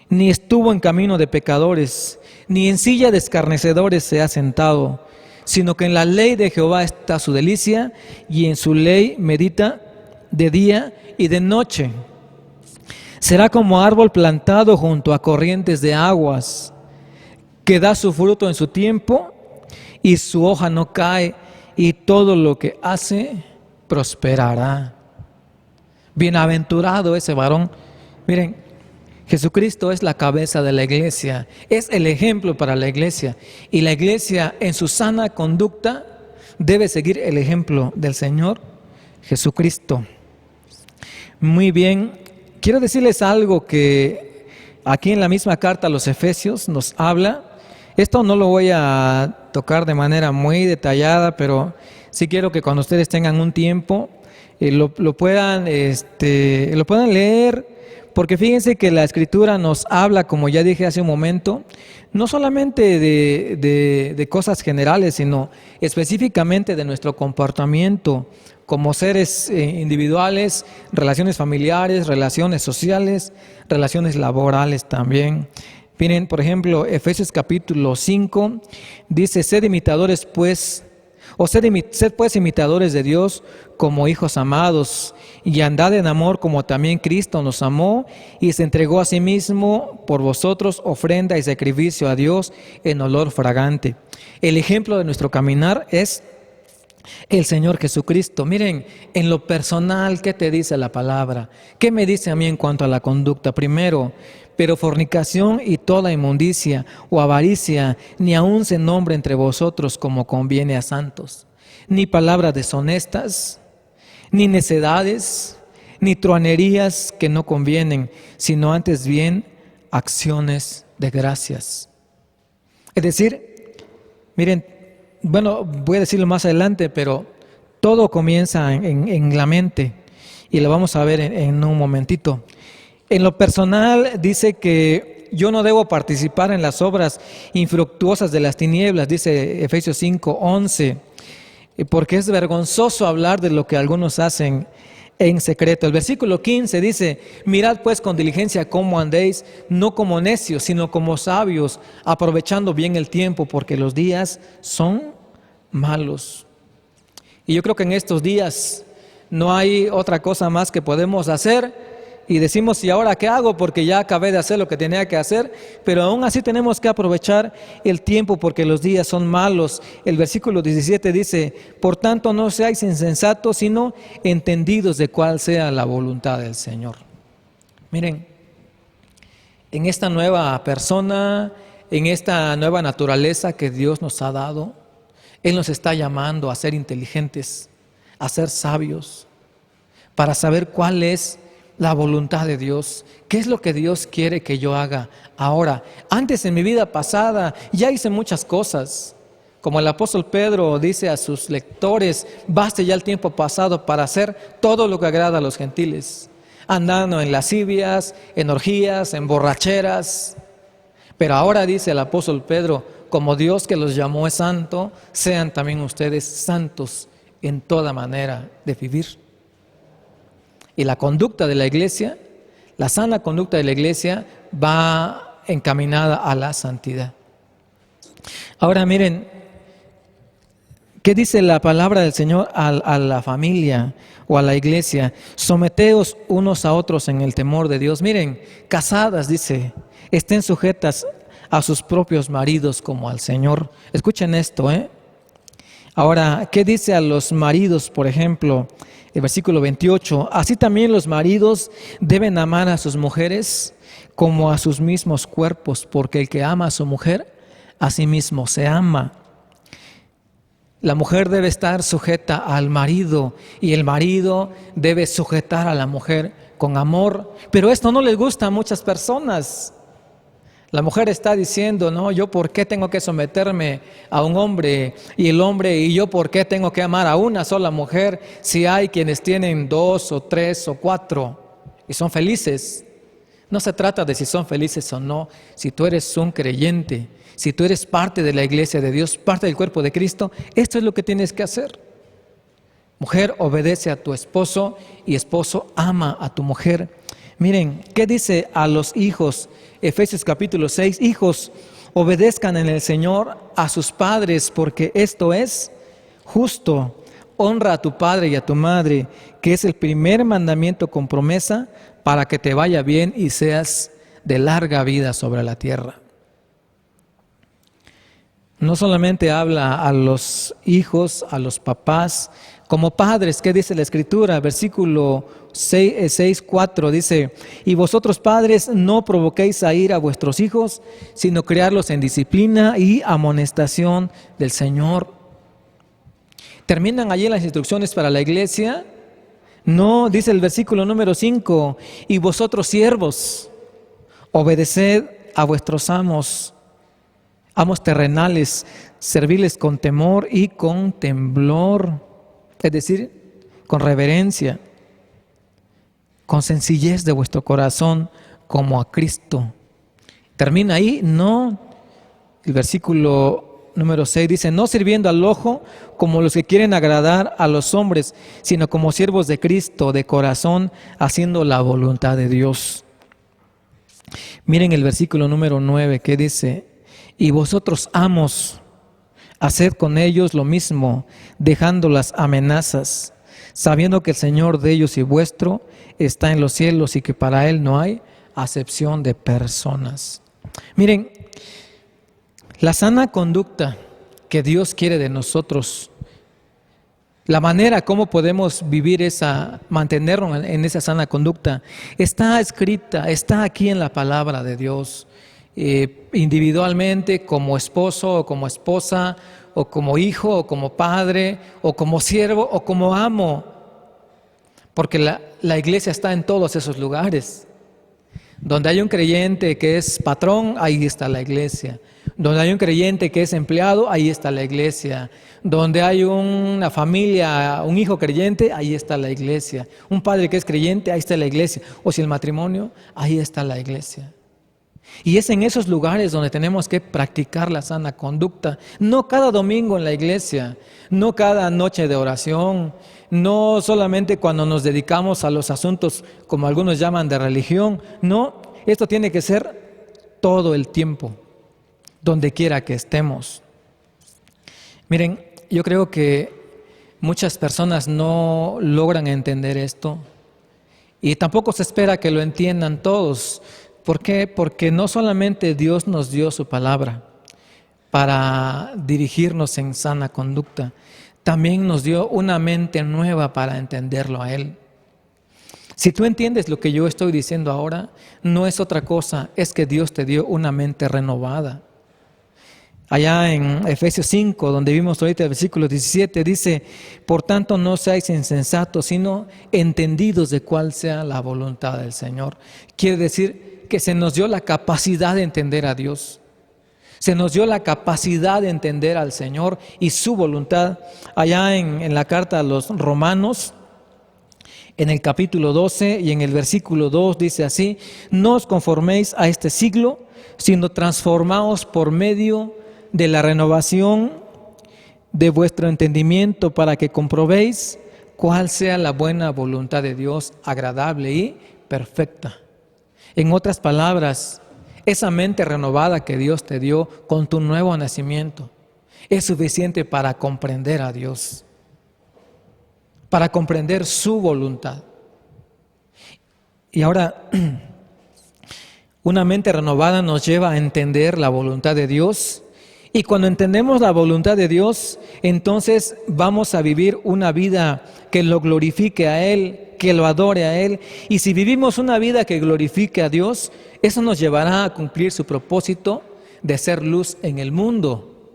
ni estuvo en camino de pecadores, ni en silla de escarnecedores se ha sentado, sino que en la ley de Jehová está su delicia, y en su ley medita de día y de noche. Será como árbol plantado junto a corrientes de aguas, que da su fruto en su tiempo, y su hoja no cae, y todo lo que hace prosperará. Bienaventurado ese varón. Miren, Jesucristo es la cabeza de la iglesia, es el ejemplo para la iglesia, y la iglesia en su sana conducta debe seguir el ejemplo del Señor Jesucristo. Muy bien, quiero decirles algo que aquí en la misma carta a los Efesios nos habla. Esto no lo voy a tocar de manera muy detallada, pero sí quiero que cuando ustedes tengan un tiempo lo puedan leer. Porque fíjense que la Escritura nos habla, como ya dije hace un momento, no solamente de cosas generales, sino específicamente de nuestro comportamiento como seres individuales, relaciones familiares, relaciones sociales, relaciones laborales también. Miren, por ejemplo, Efesios capítulo 5 dice: sed imitadores pues, sed pues imitadores de Dios como hijos amados, y andad en amor como también Cristo nos amó y se entregó a sí mismo por vosotros, ofrenda y sacrificio a Dios en olor fragante. El ejemplo de nuestro caminar es el Señor Jesucristo. Miren, en lo personal, ¿qué te dice la palabra? ¿Qué me dice a mí en cuanto a la conducta? Primero, pero fornicación y toda inmundicia o avaricia ni aun se nombre entre vosotros como conviene a santos, ni palabras deshonestas, ni necedades, ni truanerías que no convienen, sino antes bien acciones de gracias. Es decir, miren, bueno, voy a decirlo más adelante, pero todo comienza en la mente, y lo vamos a ver en un momentito. En lo personal dice que yo no debo participar en las obras infructuosas de las tinieblas, dice Efesios 5:11, porque es vergonzoso hablar de lo que algunos hacen en secreto. El versículo 15 dice: mirad pues con diligencia cómo andéis, no como necios, sino como sabios, aprovechando bien el tiempo, porque los días son malos. Y yo creo que en estos días no hay otra cosa más que podemos hacer y decimos, ¿y ahora qué hago? Porque ya acabé de hacer lo que tenía que hacer, pero aún así tenemos que aprovechar el tiempo porque los días son malos. El versículo 17 dice, por tanto no seáis insensatos, sino entendidos de cuál sea la voluntad del Señor. Miren, en esta nueva persona, en esta nueva naturaleza que Dios nos ha dado, Él nos está llamando a ser inteligentes, a ser sabios, para saber cuál es la voluntad de Dios. ¿Qué es lo que Dios quiere que yo haga ahora? Antes, en mi vida pasada, ya hice muchas cosas. Como el apóstol Pedro dice a sus lectores, baste ya el tiempo pasado para hacer todo lo que agrada a los gentiles, andando en lascivias, en orgías, en borracheras. Pero ahora dice el apóstol Pedro, como Dios que los llamó es santo, sean también ustedes santos en toda manera de vivir. Y la conducta de la iglesia, la sana conducta de la iglesia va encaminada a la santidad. Ahora miren, ¿qué dice la palabra del Señor a la familia o a la iglesia? Someteos unos a otros en el temor de Dios. Miren, casadas, dice, estén sujetas a sus propios maridos como al Señor. Escuchen esto, Ahora, ¿qué dice a los maridos, por ejemplo? El versículo 28, así también los maridos deben amar a sus mujeres como a sus mismos cuerpos, porque el que ama a su mujer, a sí mismo se ama. La mujer debe estar sujeta al marido y el marido debe sujetar a la mujer con amor, pero esto no les gusta a muchas personas. La mujer está diciendo, no, yo por qué tengo que someterme a un hombre, y el hombre, y yo por qué tengo que amar a una sola mujer si hay quienes tienen 2 o 3 o 4 y son felices. No se trata de si son felices o no. Si tú eres un creyente, si tú eres parte de la iglesia de Dios, parte del cuerpo de Cristo, esto es lo que tienes que hacer. Mujer, obedece a tu esposo y esposo, ama a tu mujer. Miren, ¿qué dice a los hijos? Efesios capítulo 6, hijos, obedezcan en el Señor a sus padres, porque esto es justo. Honra a tu padre y a tu madre, que es el primer mandamiento con promesa para que te vaya bien y seas de larga vida sobre la tierra. No solamente habla a los hijos, a los papás, como padres. ¿Qué dice la Escritura? Versículo 6:4 dice, y vosotros padres no provoquéis a ira a vuestros hijos, sino criarlos en disciplina y amonestación del Señor. Terminan allí las instrucciones para la iglesia. No, dice el versículo número 5, y vosotros siervos, obedeced a vuestros amos terrenales, servirles con temor y con temblor, es decir, con reverencia, con sencillez de vuestro corazón, como a Cristo. Termina ahí, no. El versículo número 6 dice, no sirviendo al ojo como los que quieren agradar a los hombres, sino como siervos de Cristo, de corazón, haciendo la voluntad de Dios. Miren el versículo número 9 que dice, y vosotros amos, haced con ellos lo mismo, dejando las amenazas, sabiendo que el Señor de ellos y vuestro está en los cielos y que para Él no hay acepción de personas. Miren, la sana conducta que Dios quiere de nosotros, la manera como podemos vivir mantenernos en esa sana conducta, está escrita, está aquí en la palabra de Dios. Individualmente, como esposo o como esposa, o como hijo o como padre, o como siervo o como amo, porque la iglesia está en todos esos lugares. Donde hay un creyente que es patrón, ahí está la iglesia. Donde hay un creyente que es empleado, ahí está la iglesia. Donde hay una familia, un hijo creyente, ahí está la iglesia. Un padre que es creyente, ahí está la iglesia. O si el matrimonio, ahí está la iglesia. Y es en esos lugares donde tenemos que practicar la sana conducta. No cada domingo en la iglesia, no cada noche de oración, no solamente cuando nos dedicamos a los asuntos como algunos llaman de religión. No, esto tiene que ser todo el tiempo, donde quiera que estemos. Miren, yo creo que Muchas personas no logran entender esto y tampoco se espera que lo entiendan todos. ¿Por qué? Porque no solamente Dios nos dio su palabra para dirigirnos en sana conducta, también nos dio una mente nueva para entenderlo a Él. Si tú entiendes lo que yo estoy diciendo ahora, no es otra cosa, es que Dios te dio una mente renovada. Allá en Efesios 5, donde vimos ahorita el versículo 17, dice: por tanto no seáis insensatos, sino entendidos de cuál sea la voluntad del Señor. Quiere decir que se nos dio la capacidad de entender a Dios. Se nos dio la capacidad de entender al Señor y su voluntad. Allá en la carta a los Romanos, en el capítulo 12 y en el versículo 2 dice así: no os conforméis a este siglo, sino transformaos por medio de la renovación de vuestro entendimiento, para que comprobéis cuál sea la buena voluntad de Dios, agradable y perfecta. En otras palabras, esa mente renovada que Dios te dio con tu nuevo nacimiento es suficiente para comprender a Dios, para comprender su voluntad. Y ahora, una mente renovada nos lleva a entender la voluntad de Dios. Y cuando entendemos la voluntad de Dios, entonces vamos a vivir una vida que lo glorifique a Él, que lo adore a Él. Y si vivimos una vida que glorifique a Dios, eso nos llevará a cumplir su propósito de ser luz en el mundo.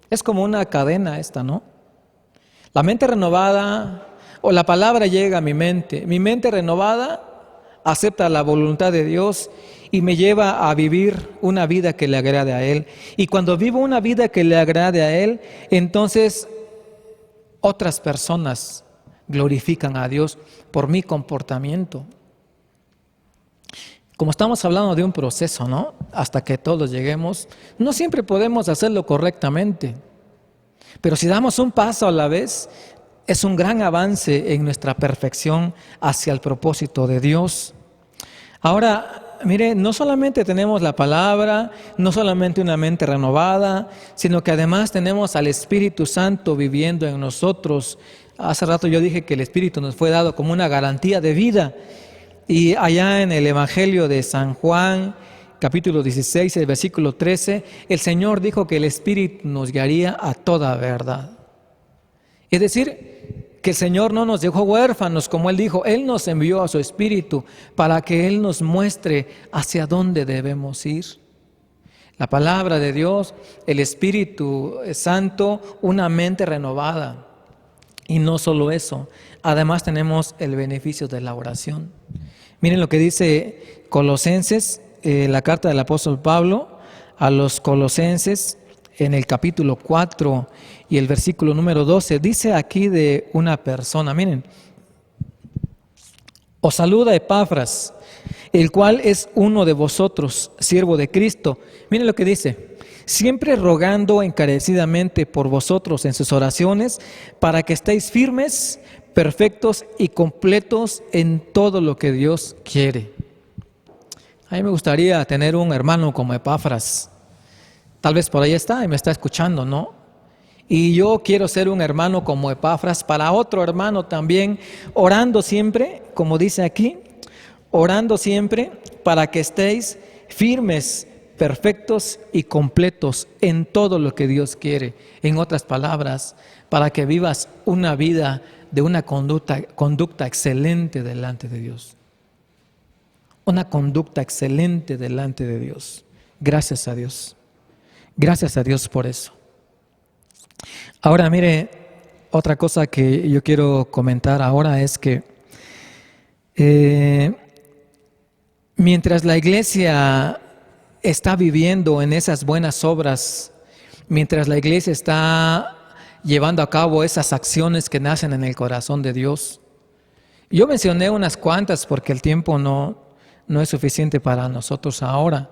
Es como una cadena esta, ¿no? La mente renovada, o la palabra llega a mi mente renovada acepta la voluntad de Dios y me lleva a vivir una vida que le agrade a Él. Y cuando vivo una vida que le agrade a Él, entonces otras personas glorifican a Dios por mi comportamiento. Como estamos hablando de un proceso, ¿no? Hasta que todos lleguemos, no siempre podemos hacerlo correctamente. Pero si damos un paso a la vez, es un gran avance en nuestra perfección hacia el propósito de Dios. Ahora, mire, no solamente tenemos la palabra, no solamente una mente renovada, sino que además tenemos al Espíritu Santo viviendo en nosotros. Hace rato yo dije que el Espíritu nos fue dado como una garantía de vida. Y allá en el Evangelio de San Juan, capítulo 16, el versículo 13, el Señor dijo que el Espíritu nos guiaría a toda verdad. Es decir, que el Señor no nos dejó huérfanos, como Él dijo. Él nos envió a su Espíritu para que Él nos muestre hacia dónde debemos ir. La palabra de Dios, el Espíritu Santo, una mente renovada. Y no solo eso, además tenemos el beneficio de la oración. Miren lo que dice Colosenses, la carta del apóstol Pablo a los Colosenses, en el capítulo 4 y el versículo número 12, dice aquí de una persona, miren: os saluda Epafras, el cual es uno de vosotros, siervo de Cristo. Miren lo que dice: siempre rogando encarecidamente por vosotros en sus oraciones, para que estéis firmes, perfectos y completos en todo lo que Dios quiere. A mí me gustaría tener un hermano como Epafras. Tal vez por ahí está y me está escuchando, ¿no? Y yo quiero ser un hermano como Epafras para otro hermano también, orando siempre, como dice aquí, orando siempre para que estéis firmes, perfectos y completos en todo lo que Dios quiere. En otras palabras, para que vivas una vida de una conducta excelente delante de Dios. Una conducta excelente delante de Dios. Gracias a Dios. Gracias a Dios por eso. Ahora mire, otra cosa que yo quiero comentar ahora es que mientras la iglesia está viviendo en esas buenas obras, mientras la iglesia está llevando a cabo esas acciones que nacen en el corazón de Dios, yo mencioné unas cuantas porque el tiempo no es suficiente para nosotros ahora.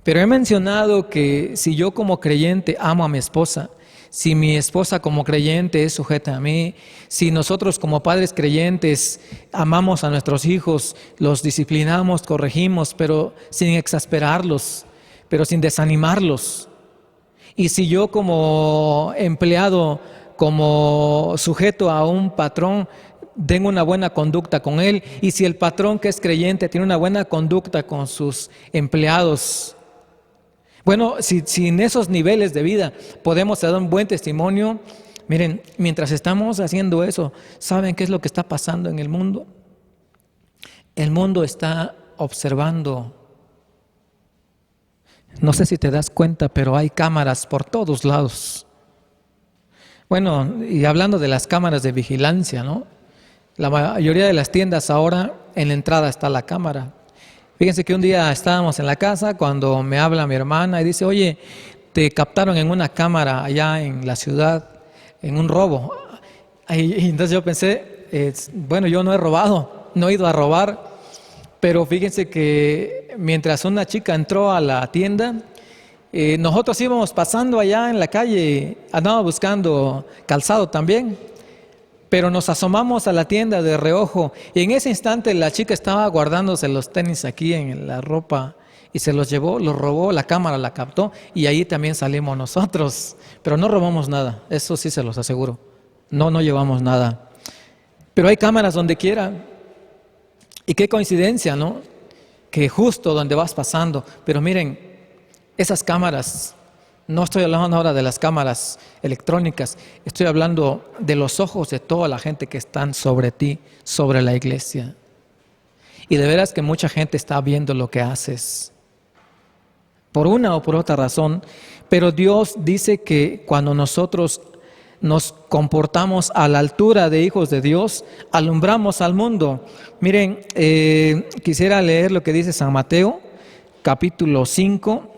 Pero he mencionado que si yo como creyente amo a mi esposa, si mi esposa como creyente es sujeta a mí, si nosotros como padres creyentes amamos a nuestros hijos, los disciplinamos, corregimos, pero sin exasperarlos, pero sin desanimarlos. Y si yo como empleado como sujeto a un patrón, tengo una buena conducta con él. Y si el patrón que es creyente tiene una buena conducta con sus empleados, bueno, si en esos niveles de vida podemos dar un buen testimonio, miren, mientras estamos haciendo eso, ¿saben qué es lo que está pasando en el mundo? El mundo está observando. No sé si te das cuenta, pero hay cámaras por todos lados. Bueno, y hablando de las cámaras de vigilancia, ¿no? La mayoría de las tiendas ahora en la entrada está la cámara. Fíjense que un día estábamos en la casa cuando me habla mi hermana y dice, oye, te captaron en una cámara allá en la ciudad, en un robo. Y entonces yo pensé, bueno, yo no he robado, no he ido a robar, pero fíjense que mientras una chica entró a la tienda, nosotros íbamos pasando allá en la calle, andábamos buscando calzado también. Pero nos asomamos a la tienda de reojo y en ese instante la chica estaba guardándose los tenis aquí en la ropa y se los llevó, los robó, la cámara la captó y ahí también salimos nosotros. Pero no robamos nada, eso sí se los aseguro. No llevamos nada. Pero hay cámaras donde quiera. Y qué coincidencia, ¿no? Que justo donde vas pasando. Pero miren, esas cámaras... No estoy hablando ahora de las cámaras electrónicas, estoy hablando de los ojos de toda la gente que están sobre ti, sobre la iglesia. Y de veras que mucha gente está viendo lo que haces, por una o por otra razón, pero Dios dice que cuando nosotros nos comportamos a la altura de hijos de Dios, alumbramos al mundo. Miren, quisiera leer lo que dice San Mateo, capítulo 5.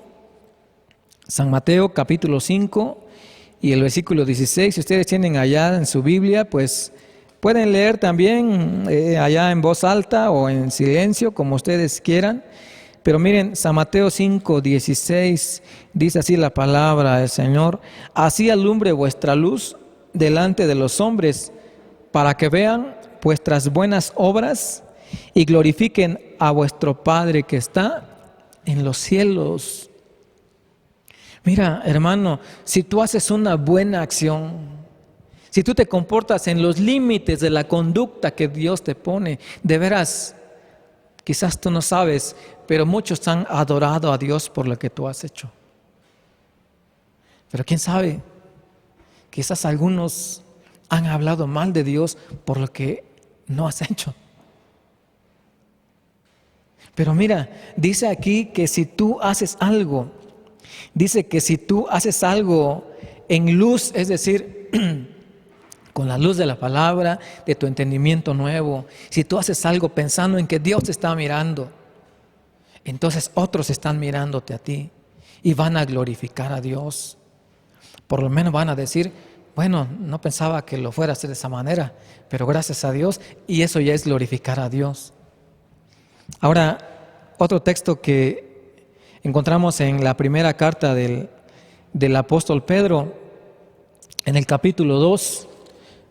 San Mateo capítulo 5 y el versículo 16, si ustedes tienen allá en su Biblia, pues pueden leer también allá en voz alta o en silencio, como ustedes quieran. Pero miren, San Mateo 5, 16, dice así la palabra del Señor: así alumbre vuestra luz delante de los hombres, para que vean vuestras buenas obras y glorifiquen a vuestro Padre que está en los cielos. Mira, hermano, si tú haces una buena acción, si tú te comportas en los límites de la conducta que Dios te pone, de veras, quizás tú no sabes, pero muchos han adorado a Dios por lo que tú has hecho. Pero quién sabe, quizás algunos han hablado mal de Dios por lo que no has hecho. Pero mira, dice aquí que si tú haces algo, en luz, es decir, con la luz de la palabra, de tu entendimiento nuevo, si tú haces algo pensando en que Dios te está mirando, entonces otros están mirándote a ti y van a glorificar a Dios. Por lo menos van a decir, bueno, no pensaba que lo fuera a hacer de esa manera, pero gracias a Dios, y eso ya es glorificar a Dios. Ahora, otro texto que encontramos en la primera carta del apóstol Pedro, en el capítulo 2,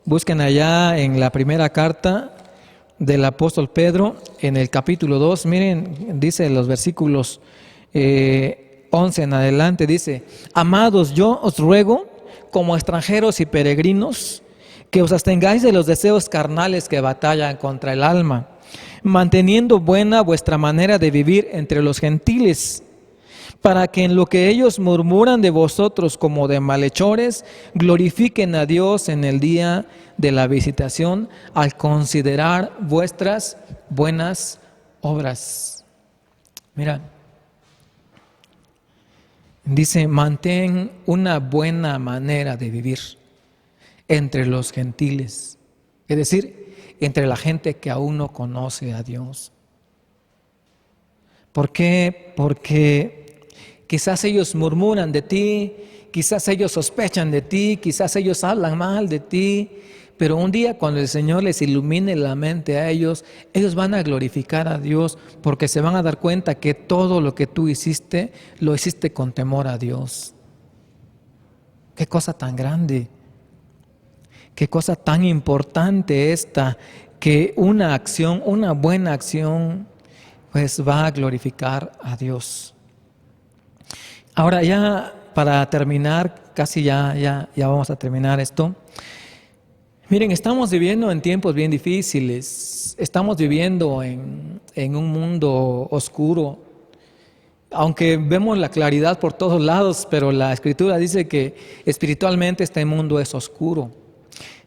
busquen allá en la primera carta del apóstol Pedro, en el capítulo 2, miren, dice los versículos 11 en adelante, dice: amados, yo os ruego, como extranjeros y peregrinos, que os abstengáis de los deseos carnales que batallan contra el alma, manteniendo buena vuestra manera de vivir entre los gentiles, para que en lo que ellos murmuran de vosotros como de malhechores, glorifiquen a Dios en el día de la visitación, al considerar vuestras buenas obras. Mira, dice, mantén una buena manera de vivir entre los gentiles, es decir, entre la gente que aún no conoce a Dios. ¿Por qué? Porque quizás ellos murmuran de ti, quizás ellos sospechan de ti, quizás ellos hablan mal de ti, pero un día cuando el Señor les ilumine la mente a ellos, ellos van a glorificar a Dios porque se van a dar cuenta que todo lo que tú hiciste, lo hiciste con temor a Dios. Qué cosa tan grande, qué cosa tan importante esta, que una acción, una buena acción, pues va a glorificar a Dios. Ahora ya para terminar, casi ya vamos a terminar esto. Miren, estamos viviendo en tiempos bien difíciles, estamos viviendo en un mundo oscuro, aunque vemos la claridad por todos lados, pero la Escritura dice que espiritualmente este mundo es oscuro.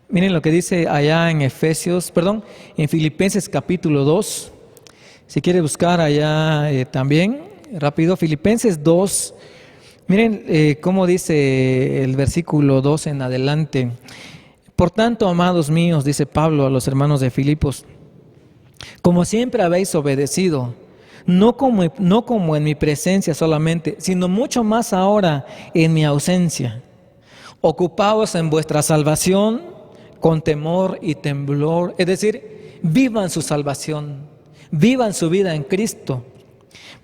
Miren lo que dice allá en en Filipenses capítulo 2, si quiere buscar allá también, rápido, Filipenses 2, miren cómo dice el versículo 2 en adelante. Por tanto, amados míos, dice Pablo a los hermanos de Filipos, como siempre habéis obedecido, no como en mi presencia solamente, sino mucho más ahora en mi ausencia. Ocupaos en vuestra salvación con temor y temblor, es decir, vivan su salvación, vivan su vida en Cristo,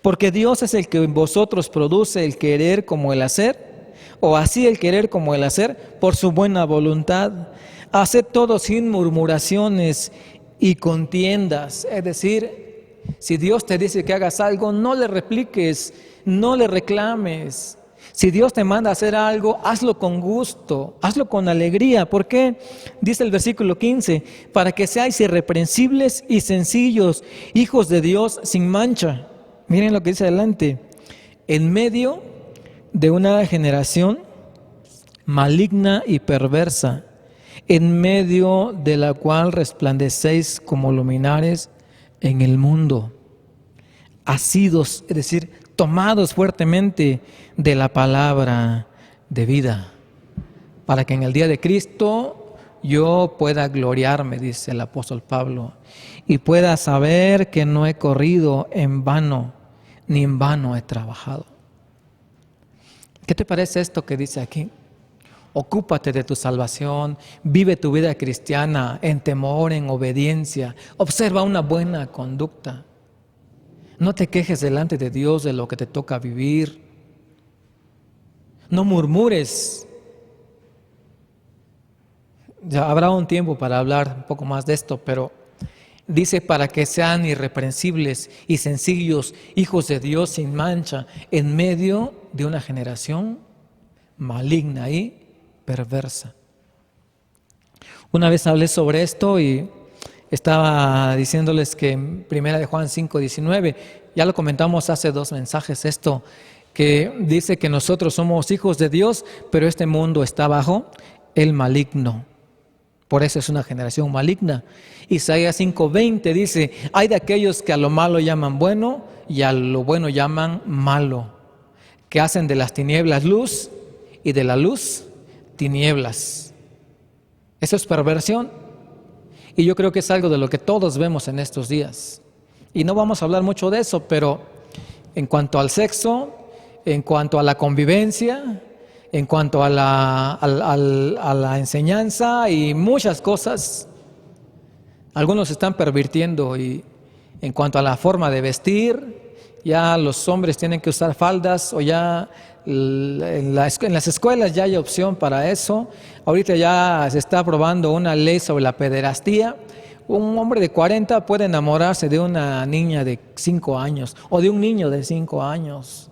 porque Dios es el que en vosotros produce el querer como el hacer, o así el querer como el hacer, por su buena voluntad. Haced todo sin murmuraciones y contiendas, es decir, si Dios te dice que hagas algo, no le repliques, no le reclames. Si Dios te manda a hacer algo, hazlo con gusto, hazlo con alegría. ¿Por qué? Dice el versículo 15, para que seáis irreprensibles y sencillos, hijos de Dios sin mancha. Miren lo que dice adelante, en medio de una generación maligna y perversa, en medio de la cual resplandecéis como luminares en el mundo, asidos, es decir, tomados fuertemente de la palabra de vida, para que en el día de Cristo yo pueda gloriarme, dice el apóstol Pablo, y pueda saber que no he corrido en vano, ni en vano he trabajado. ¿Qué te parece esto que dice aquí? Ocúpate de tu salvación, vive tu vida cristiana en temor, en obediencia, observa una buena conducta. No te quejes delante de Dios de lo que te toca vivir. No murmures. Ya habrá un tiempo para hablar un poco más de esto, pero dice para que sean irreprensibles y sencillos, hijos de Dios sin mancha, en medio de una generación maligna y perversa. Una vez hablé sobre esto y estaba diciéndoles que en 1 Juan 5:19, ya lo comentamos hace 2 mensajes esto, que dice que nosotros somos hijos de Dios, pero este mundo está bajo el maligno. Por eso es una generación maligna. Isaías 5:20 dice, hay de aquellos que a lo malo llaman bueno y a lo bueno llaman malo, que hacen de las tinieblas luz y de la luz tinieblas. Eso es perversión. Y yo creo que es algo de lo que todos vemos en estos días. Y no vamos a hablar mucho de eso, pero en cuanto al sexo, en cuanto a la convivencia, en cuanto a la enseñanza y muchas cosas, algunos están pervirtiendo. Y en cuanto a la forma de vestir, ya los hombres tienen que usar faldas, o ya en las escuelas ya hay opción para eso. Ahorita ya se está aprobando una ley sobre la pederastía. Un hombre de 40 puede enamorarse de una niña de 5 años o de un niño de 5 años.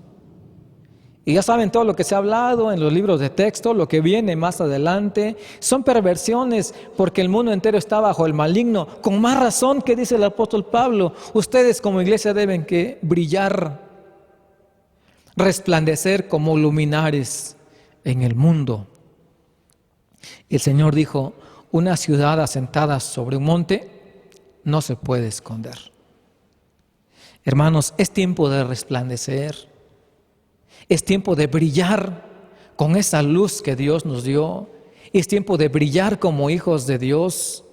Y ya saben todo lo que se ha hablado en los libros de texto, lo que viene más adelante. Son perversiones porque el mundo entero está bajo el maligno. Con más razón que dice el apóstol Pablo, ustedes como iglesia deben que brillar, resplandecer como luminares en el mundo. El Señor dijo, una ciudad asentada sobre un monte no se puede esconder. Hermanos, es tiempo de resplandecer. Es tiempo de brillar con esa luz que Dios nos dio. Es tiempo de brillar como hijos de Dios.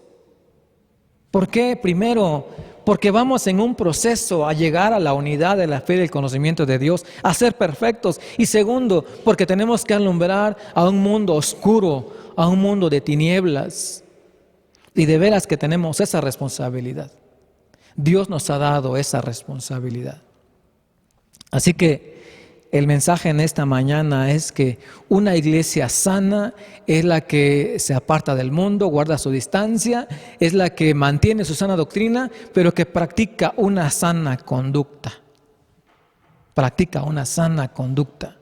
¿Por qué? Primero, porque vamos en un proceso a llegar a la unidad de la fe y del conocimiento de Dios, a ser perfectos. Y segundo, porque tenemos que alumbrar a un mundo oscuro, a un mundo de tinieblas. Y de veras que tenemos esa responsabilidad. Dios nos ha dado esa responsabilidad. Así que el mensaje en esta mañana es que una iglesia sana es la que se aparta del mundo, guarda su distancia, es la que mantiene su sana doctrina, pero que practica una sana conducta. Practica una sana conducta.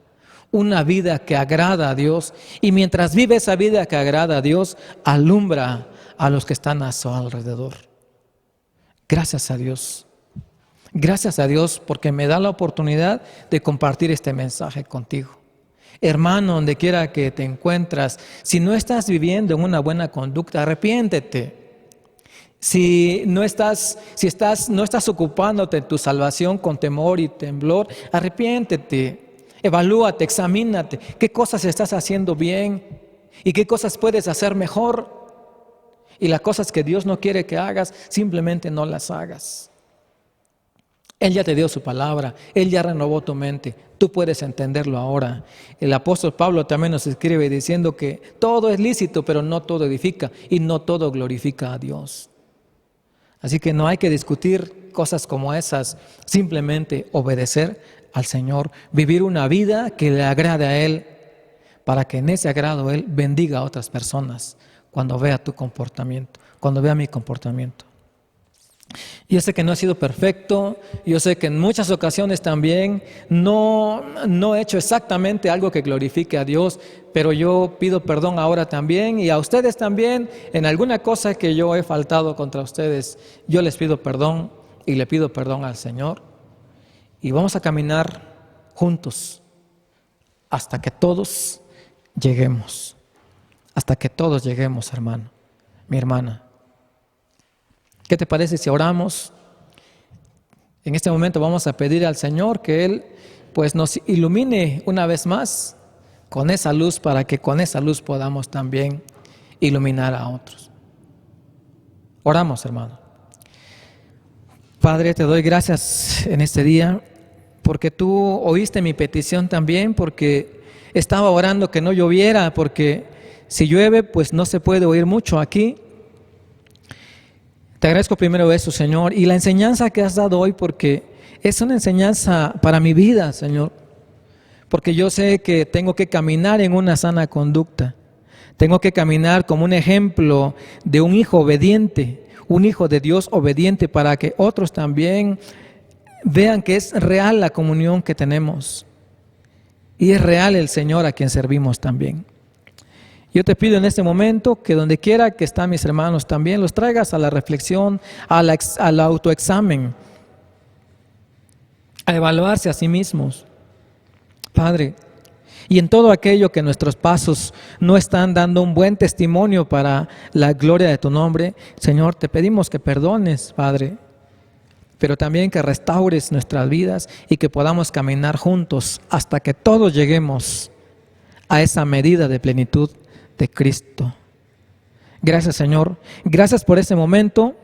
una vida que agrada a Dios. Y mientras vive esa vida que agrada a Dios, alumbra a los que están a su alrededor. Gracias a Dios. Gracias a Dios porque me da la oportunidad de compartir este mensaje contigo. Hermano, donde quiera que te encuentras, si no estás viviendo en una buena conducta, arrepiéntete. Si no estás ocupándote en tu salvación con temor y temblor, arrepiéntete. Evalúate, examínate. ¿Qué cosas estás haciendo bien? ¿Y qué cosas puedes hacer mejor? Y las cosas que Dios no quiere que hagas, simplemente no las hagas. Él ya te dio su palabra, Él ya renovó tu mente, tú puedes entenderlo ahora. El apóstol Pablo también nos escribe diciendo que todo es lícito, pero no todo edifica y no todo glorifica a Dios. Así que no hay que discutir cosas como esas, simplemente obedecer al Señor, vivir una vida que le agrade a Él, para que en ese agrado Él bendiga a otras personas cuando vea tu comportamiento, cuando vea mi comportamiento. Yo sé que no he sido perfecto, yo sé que en muchas ocasiones también no he hecho exactamente algo que glorifique a Dios, pero yo pido perdón ahora también y a ustedes también en alguna cosa que yo he faltado contra ustedes. Yo les pido perdón y le pido perdón al Señor y vamos a caminar juntos hasta que todos lleguemos, hermano, mi hermana. ¿Qué te parece si oramos? En este momento vamos a pedir al Señor que Él pues nos ilumine una vez más con esa luz, para que con esa luz podamos también iluminar a otros. Oramos, hermano. Padre, te doy gracias en este día porque tú oíste mi petición también, porque estaba orando que no lloviera, porque si llueve pues no se puede oír mucho aquí. Te agradezco primero eso, Señor, y la enseñanza que has dado hoy, porque es una enseñanza para mi vida, Señor, porque yo sé que tengo que caminar en una sana conducta, tengo que caminar como un ejemplo de un hijo obediente, un hijo de Dios obediente, para que otros también vean que es real la comunión que tenemos y es real el Señor a quien servimos también. Yo te pido en este momento que donde quiera que están mis hermanos también los traigas a la reflexión, al autoexamen, a evaluarse a sí mismos, Padre. Y en todo aquello que nuestros pasos no están dando un buen testimonio para la gloria de tu nombre, Señor, te pedimos que perdones, Padre, pero también que restaures nuestras vidas y que podamos caminar juntos hasta que todos lleguemos a esa medida de plenitud de Cristo. Gracias, Señor. Gracias por este momento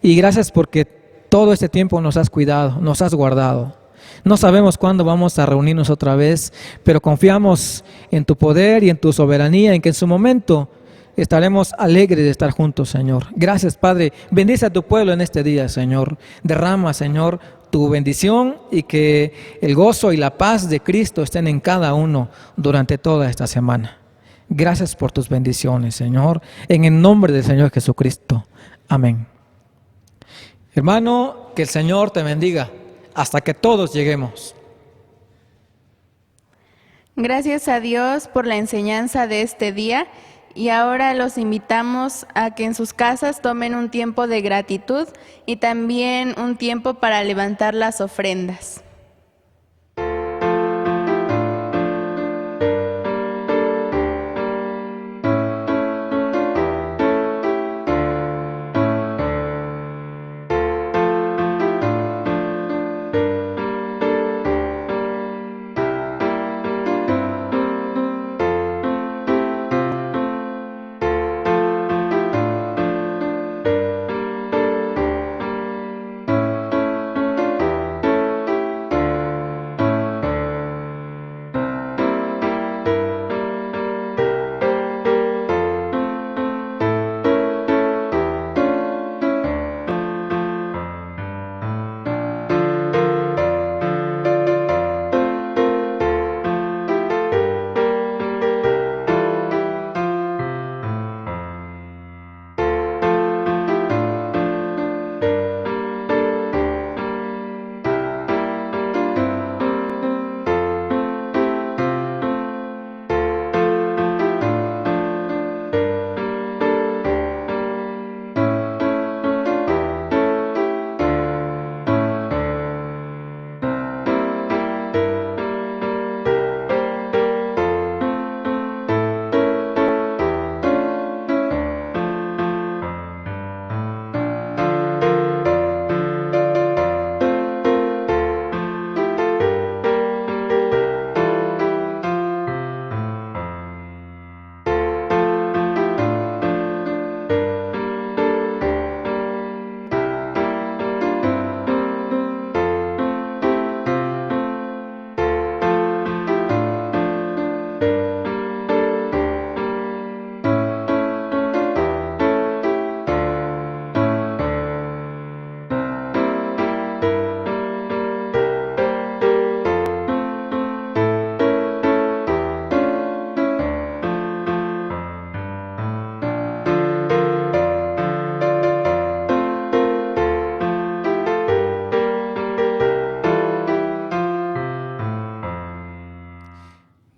y gracias porque todo este tiempo nos has cuidado, nos has guardado. No sabemos cuándo vamos a reunirnos otra vez, pero confiamos en tu poder y en tu soberanía, en que en su momento estaremos alegres de estar juntos, Señor. Gracias, Padre. Bendice a tu pueblo en este día, Señor. Derrama, Señor, tu bendición y que el gozo y la paz de Cristo estén en cada uno durante toda esta semana. Gracias por tus bendiciones, Señor, en el nombre del Señor Jesucristo. Amén. Hermano, que el Señor te bendiga hasta que todos lleguemos. Gracias a Dios por la enseñanza de este día y ahora los invitamos a que en sus casas tomen un tiempo de gratitud y también un tiempo para levantar las ofrendas.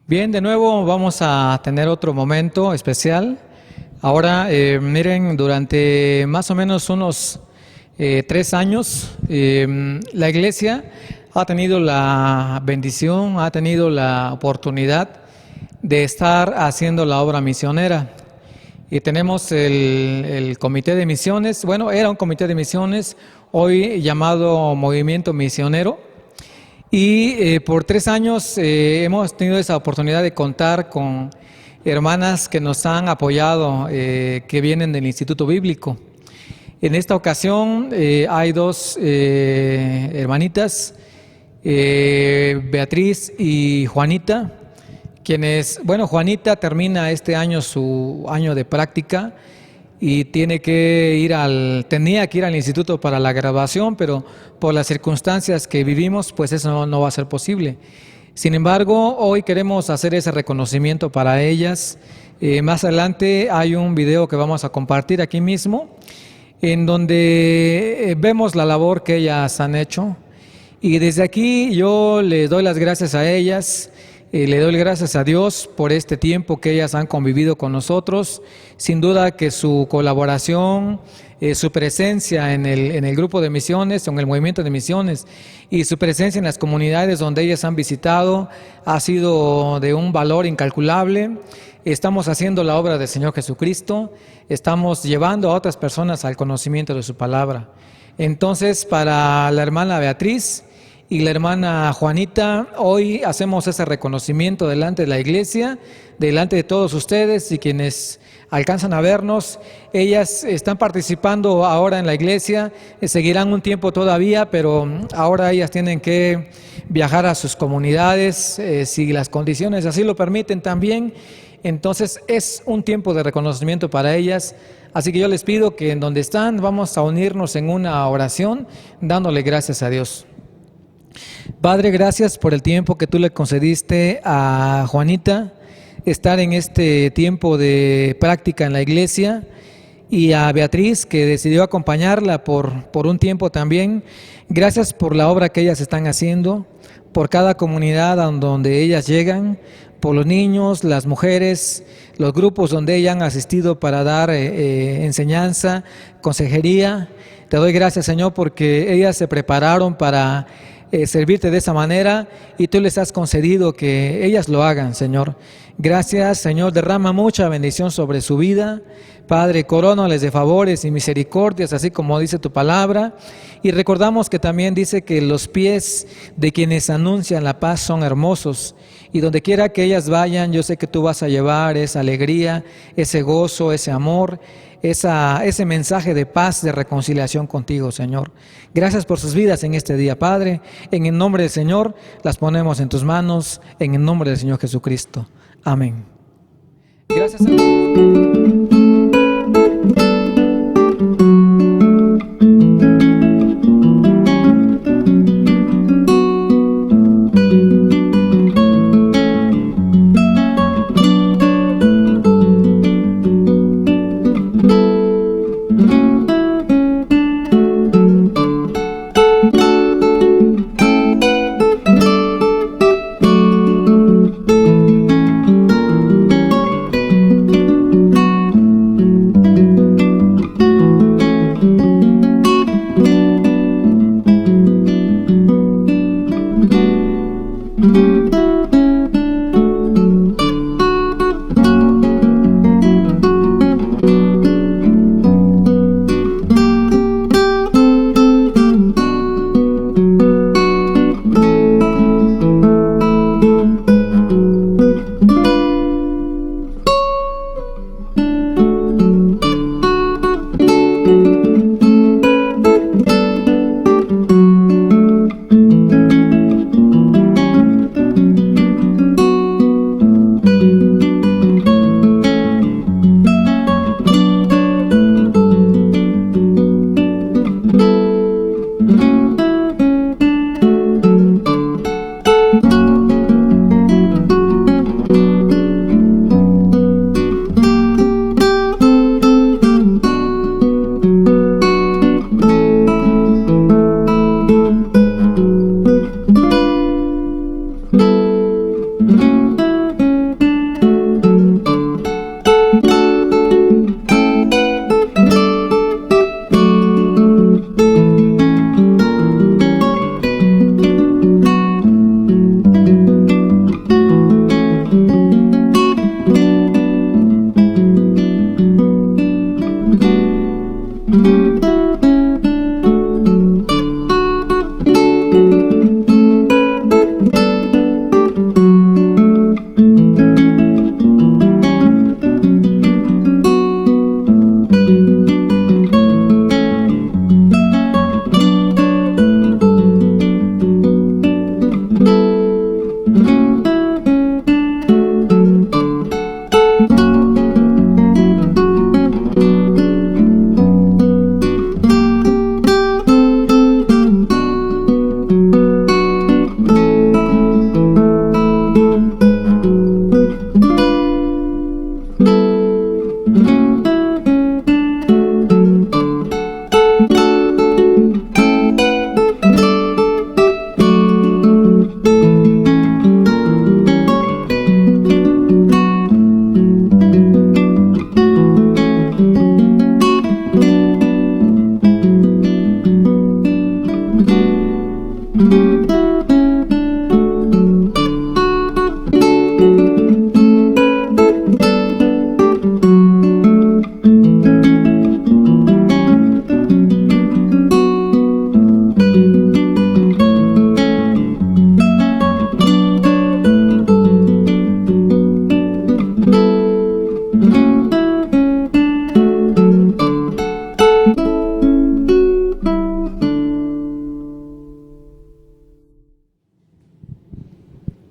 Bien, de nuevo vamos a tener otro momento especial. Ahora, miren, durante más o menos unos 3 años, la iglesia ha tenido la bendición, ha tenido la oportunidad de estar haciendo la obra misionera. Y tenemos el comité de misiones, bueno, era un comité de misiones, hoy llamado Movimiento Misionero. Y por 3 años hemos tenido esa oportunidad de contar con hermanas que nos han apoyado, que vienen del Instituto Bíblico. En esta ocasión hay 2 hermanitas, Beatriz y Juanita, quienes, bueno, Juanita termina este año su año de práctica y tenía que ir al instituto para la graduación, pero por las circunstancias que vivimos, pues eso no va a ser posible. Sin embargo, hoy queremos hacer ese reconocimiento para ellas. Más adelante hay un video que vamos a compartir aquí mismo, en donde vemos la labor que ellas han hecho. Y desde aquí yo les doy las gracias a ellas. Le doy gracias a Dios por este tiempo que ellas han convivido con nosotros. Sin duda que su colaboración, su presencia en el grupo de misiones, en el movimiento de misiones y su presencia en las comunidades donde ellas han visitado ha sido de un valor incalculable. Estamos haciendo la obra del Señor Jesucristo, estamos llevando a otras personas al conocimiento de su palabra. Entonces, para la hermana Beatriz y la hermana Juanita, hoy hacemos ese reconocimiento delante de la iglesia, delante de todos ustedes y quienes alcanzan a vernos. Ellas están participando ahora en la iglesia, seguirán un tiempo todavía, pero ahora ellas tienen que viajar a sus comunidades, si las condiciones así lo permiten también. Entonces es un tiempo de reconocimiento para ellas. Así que yo les pido que en donde están vamos a unirnos en una oración, dándole gracias a Dios. Padre, gracias por el tiempo que tú le concediste a Juanita, estar en este tiempo de práctica en la iglesia, y a Beatriz, que decidió acompañarla por un tiempo también. Gracias por la obra que ellas están haciendo, por cada comunidad donde ellas llegan, por los niños, las mujeres, los grupos donde ellas han asistido para dar enseñanza, consejería. Te doy gracias, Señor, porque ellas se prepararon para servirte de esa manera y tú les has concedido que ellas lo hagan, Señor. Gracias, Señor, derrama mucha bendición sobre su vida. Padre, corónales de favores y misericordias, así como dice tu palabra. Y recordamos que también dice que los pies de quienes anuncian la paz son hermosos. Y donde quiera que ellas vayan, yo sé que tú vas a llevar esa alegría, ese gozo, ese amor, ese mensaje de paz, de reconciliación contigo, Señor. Gracias por sus vidas en este día, Padre. En el nombre del Señor las ponemos en tus manos, en el nombre del Señor Jesucristo. Amén. Gracias a Dios.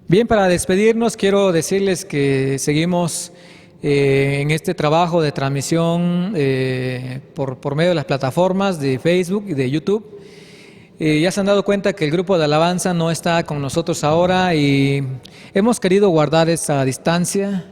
Bien, para despedirnos quiero decirles que seguimos en este trabajo de transmisión por medio de las plataformas de Facebook y de YouTube. Ya se han dado cuenta que el grupo de alabanza no está con nosotros ahora y hemos querido guardar esa distancia,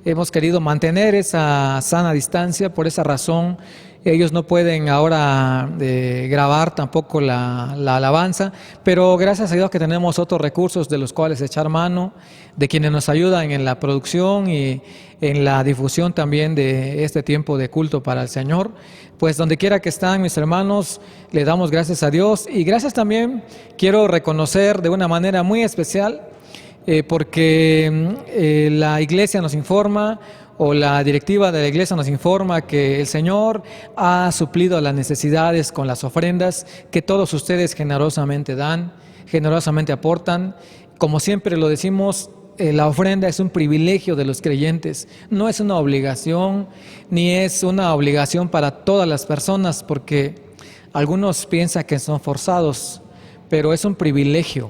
hemos querido mantener esa sana distancia. Por esa razón ellos no pueden ahora grabar tampoco la alabanza, pero gracias a Dios que tenemos otros recursos de los cuales echar mano, de quienes nos ayudan en la producción y en la difusión también de este tiempo de culto para el Señor. Pues donde quiera que están mis hermanos, le damos gracias a Dios, y gracias también quiero reconocer de una manera muy especial porque la iglesia nos informa, o la directiva de la iglesia nos informa, que el Señor ha suplido las necesidades con las ofrendas que todos ustedes generosamente dan, generosamente aportan. Como siempre lo decimos, la ofrenda es un privilegio de los creyentes, no es una obligación, ni es una obligación para todas las personas, porque algunos piensan que son forzados, pero es un privilegio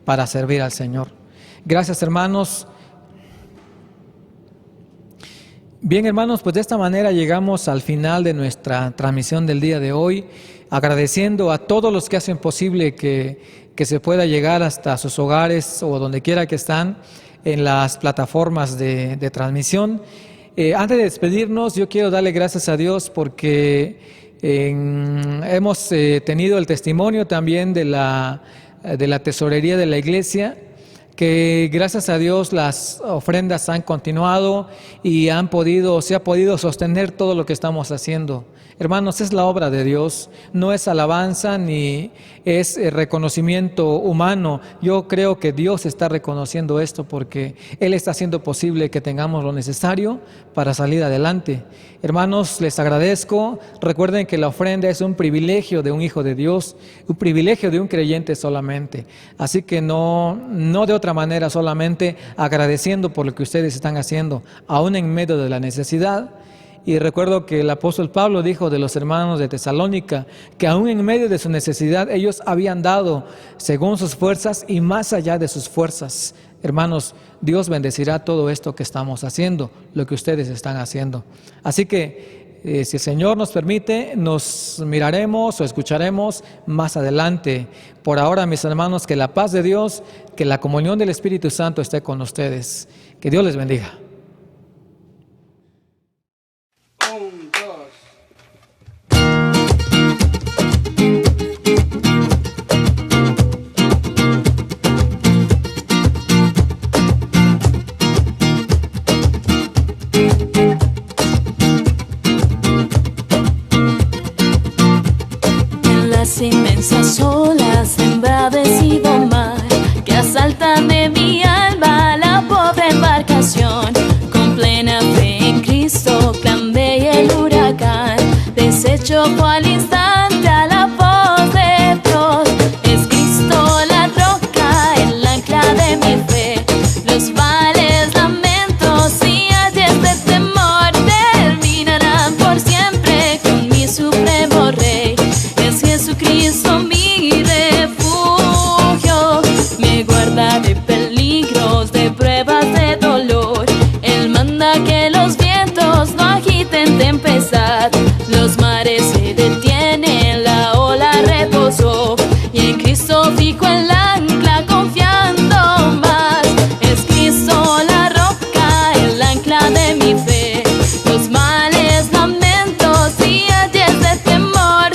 para servir al Señor. Gracias, hermanos. Bien, hermanos, pues de esta manera llegamos al final de nuestra transmisión del día de hoy, agradeciendo a todos los que hacen posible que se pueda llegar hasta sus hogares o donde quiera que están en las plataformas de transmisión. Antes de despedirnos, yo quiero darle gracias a Dios porque hemos tenido el testimonio también de la tesorería de la iglesia, que gracias a Dios las ofrendas han continuado y se ha podido sostener todo lo que estamos haciendo. Hermanos, es la obra de Dios, no es alabanza ni es reconocimiento humano. Yo creo que Dios está reconociendo esto porque Él está haciendo posible que tengamos lo necesario para salir adelante. Hermanos, les agradezco. Recuerden que la ofrenda es un privilegio de un hijo de Dios, un privilegio de un creyente solamente. Así que no de otra manera, solamente agradeciendo por lo que ustedes están haciendo, aún en medio de la necesidad. Y recuerdo que el apóstol Pablo dijo de los hermanos de Tesalónica que aún en medio de su necesidad ellos habían dado según sus fuerzas y más allá de sus fuerzas. Hermanos, Dios bendecirá todo esto que estamos haciendo, lo que ustedes están haciendo. Así que si el Señor nos permite, nos miraremos o escucharemos más adelante. Por ahora, mis hermanos, que la paz de Dios, que la comunión del Espíritu Santo esté con ustedes. Que Dios les bendiga. Inmensas olas, embravecido mar, que asaltan de mi alma la pobre embarcación. Con plena fe en Cristo, clamé el huracán, deshecho fue al instante a la voz de Dios. Es Cristo la roca, el ancla de mi fe, los males, lamentos y ayes de temor terminarán por siempre con mi supremo Rey. Es Jesucristo mi refugio, me guarda de peligros, de pruebas, de dolor. Él manda que los vientos no agiten tempestad, los mares se detienen, la ola reposó, y en Cristo fijo el ancla confiando más. Es Cristo la roca, el ancla de mi fe, los males, lamentos y ayes de temor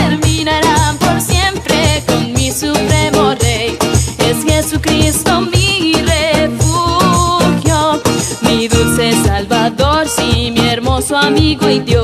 terminarán por siempre con mi supremo Rey. Es Jesucristo mi refugio, mi dulce Salvador, sí, mi hermoso amigo y Dios.